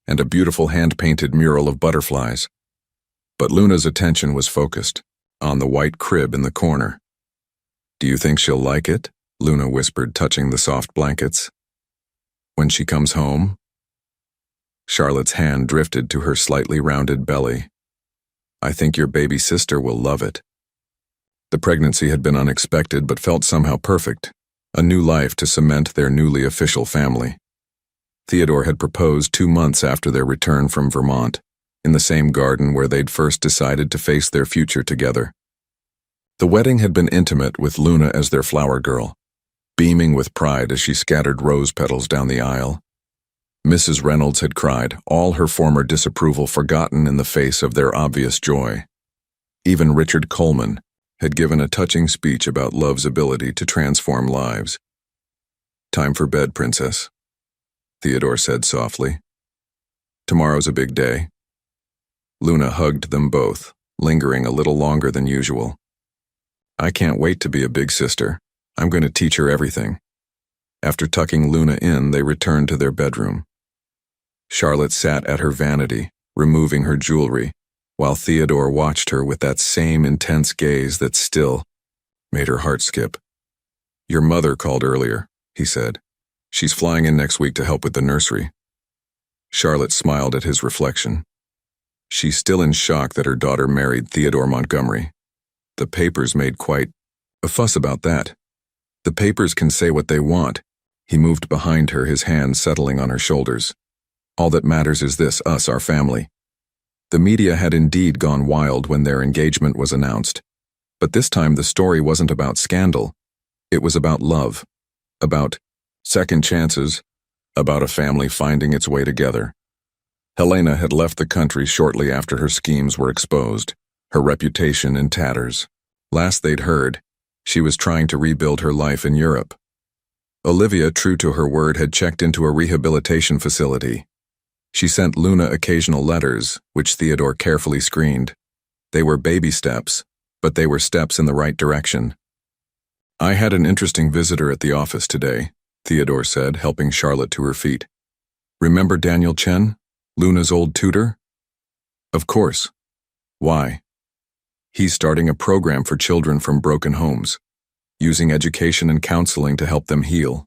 and a beautiful hand-painted mural of butterflies. But Luna's attention was focused on the white crib in the corner. Do you think she'll like it? Luna whispered, touching the soft blankets. When she comes home? Charlotte's hand drifted to her slightly rounded belly. I think your baby sister will love it. The pregnancy had been unexpected but felt somehow perfect, a new life to cement their newly official family. Theodore had proposed 2 months after their return from Vermont, in the same garden where they'd first decided to face their future together. The wedding had been intimate, with Luna as their flower girl, beaming with pride as she scattered rose petals down the aisle. Mrs. Reynolds had cried, all her former disapproval forgotten in the face of their obvious joy. Even Richard Coleman had given a touching speech about love's ability to transform lives. "Time for bed, Princess," Theodore said softly. "Tomorrow's a big day." Luna hugged them both, lingering a little longer than usual. "I can't wait to be a big sister. I'm going to teach her everything." After tucking Luna in, they returned to their bedroom. Charlotte sat at her vanity, removing her jewelry, while Theodore watched her with that same intense gaze that still made her heart skip. "Your mother called earlier," he said. "She's flying in next week to help with the nursery." Charlotte smiled at his reflection. She's still in shock that her daughter married Theodore Montgomery. The papers made quite a fuss about that. The papers can say what they want. He moved behind her, his hand settling on her shoulders. "All that matters is this, us, our family." The media had indeed gone wild when their engagement was announced. But this time the story wasn't about scandal. It was about love, about second chances, about a family finding its way together. Helena had left the country shortly after her schemes were exposed, her reputation in tatters. Last they'd heard, she was trying to rebuild her life in Europe. Olivia, true to her word, had checked into a rehabilitation facility. She sent Luna occasional letters, which Theodore carefully screened. They were baby steps, but they were steps in the right direction. "I had an interesting visitor at the office today," Theodore said, helping Charlotte to her feet. "Remember Daniel Chen, Luna's old tutor?" "Of course. Why?" "He's starting a program for children from broken homes, using education and counseling to help them heal."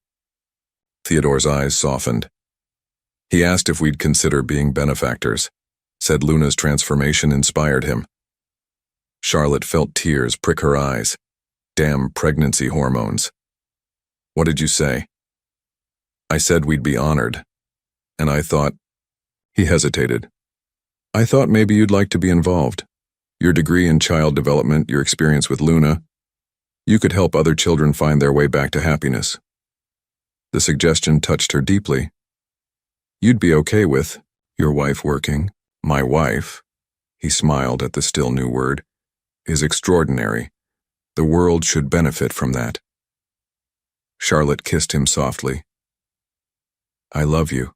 Theodore's eyes softened. "He asked if we'd consider being benefactors," said Luna's transformation inspired him. Charlotte felt tears prick her eyes. Damn pregnancy hormones. "What did you say?" "I said we'd be honored. And I thought—" He hesitated. "I thought maybe you'd like to be involved. Your degree in child development, your experience with Luna. You could help other children find their way back to happiness." The suggestion touched her deeply. "You'd be okay with your wife working?" "My wife," he smiled at the still new word, "is extraordinary. The world should benefit from that." Charlotte kissed him softly. "I love you.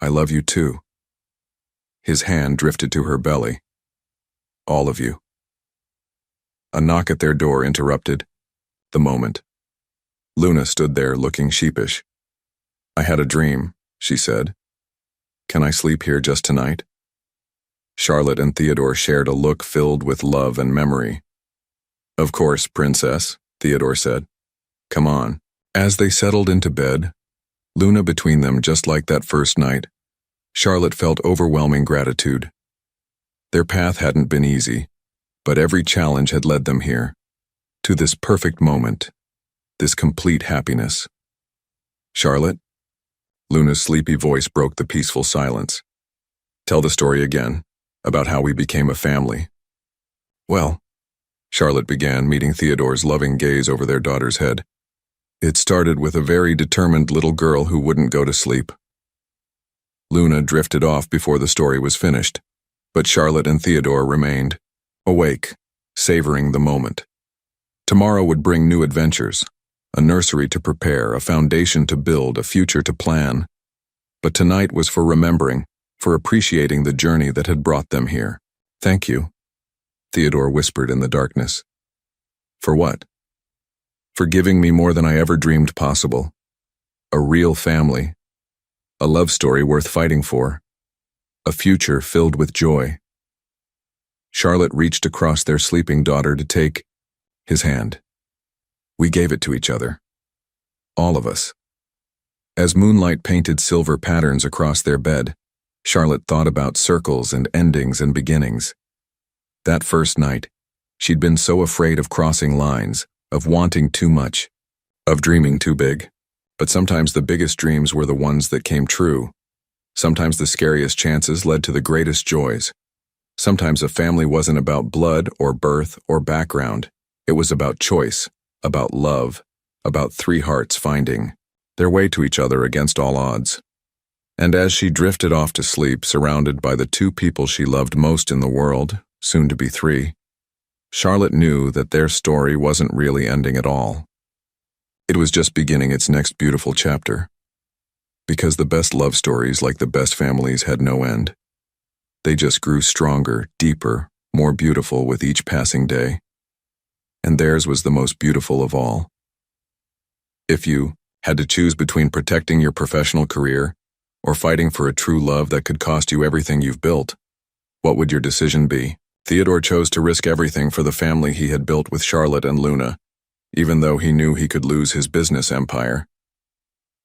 I love you too." His hand drifted to her belly. "All of you." A knock at their door interrupted the moment. Luna stood there looking sheepish. "I had a dream," she said. "Can I sleep here just tonight?" Charlotte and Theodore shared a look filled with love and memory. "Of course, Princess," Theodore said. "Come on." As they settled into bed, Luna between them just like that first night, Charlotte felt overwhelming gratitude. Their path hadn't been easy, but every challenge had led them here, to this perfect moment, this complete happiness. "Charlotte?" Luna's sleepy voice broke the peaceful silence. "Tell the story again, about how we became a family." "Well," Charlotte began, meeting Theodore's loving gaze over their daughter's head. "It started with a very determined little girl who wouldn't go to sleep." Luna drifted off before the story was finished, but Charlotte and Theodore remained, awake, savoring the moment. Tomorrow would bring new adventures, a nursery to prepare, a foundation to build, a future to plan. But tonight was for remembering, for appreciating the journey that had brought them here. "Thank you," Theodore whispered in the darkness. "For what?" "For giving me more than I ever dreamed possible. A real family. A love story worth fighting for. A future filled with joy." Charlotte reached across their sleeping daughter to take his hand. "We gave it to each other. All of us." As moonlight painted silver patterns across their bed, Charlotte thought about circles and endings and beginnings. That first night, she'd been so afraid of crossing lines, of wanting too much, of dreaming too big. But sometimes the biggest dreams were the ones that came true. Sometimes the scariest chances led to the greatest joys. Sometimes a family wasn't about blood or birth or background. It was about choice, about love, about three hearts finding their way to each other against all odds. And as she drifted off to sleep, surrounded by the two people she loved most in the world, soon to be three, Charlotte knew that their story wasn't really ending at all. It was just beginning its next beautiful chapter. Because the best love stories, like the best families, had no end. They just grew stronger, deeper, more beautiful with each passing day. And theirs was the most beautiful of all. If you had to choose between protecting your professional career or fighting for a true love that could cost you everything you've built, what would your decision be? Theodore chose to risk everything for the family he had built with Charlotte and Luna, even though he knew he could lose his business empire.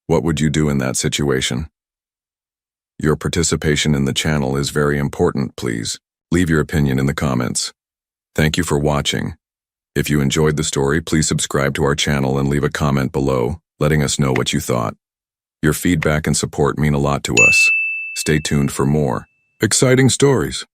What would you do in that situation? Your participation in the channel is very important, please. Leave your opinion in the comments. Thank you for watching. If you enjoyed the story, please subscribe to our channel and leave a comment below, letting us know what you thought. Your feedback and support mean a lot to us. Stay tuned for more exciting stories.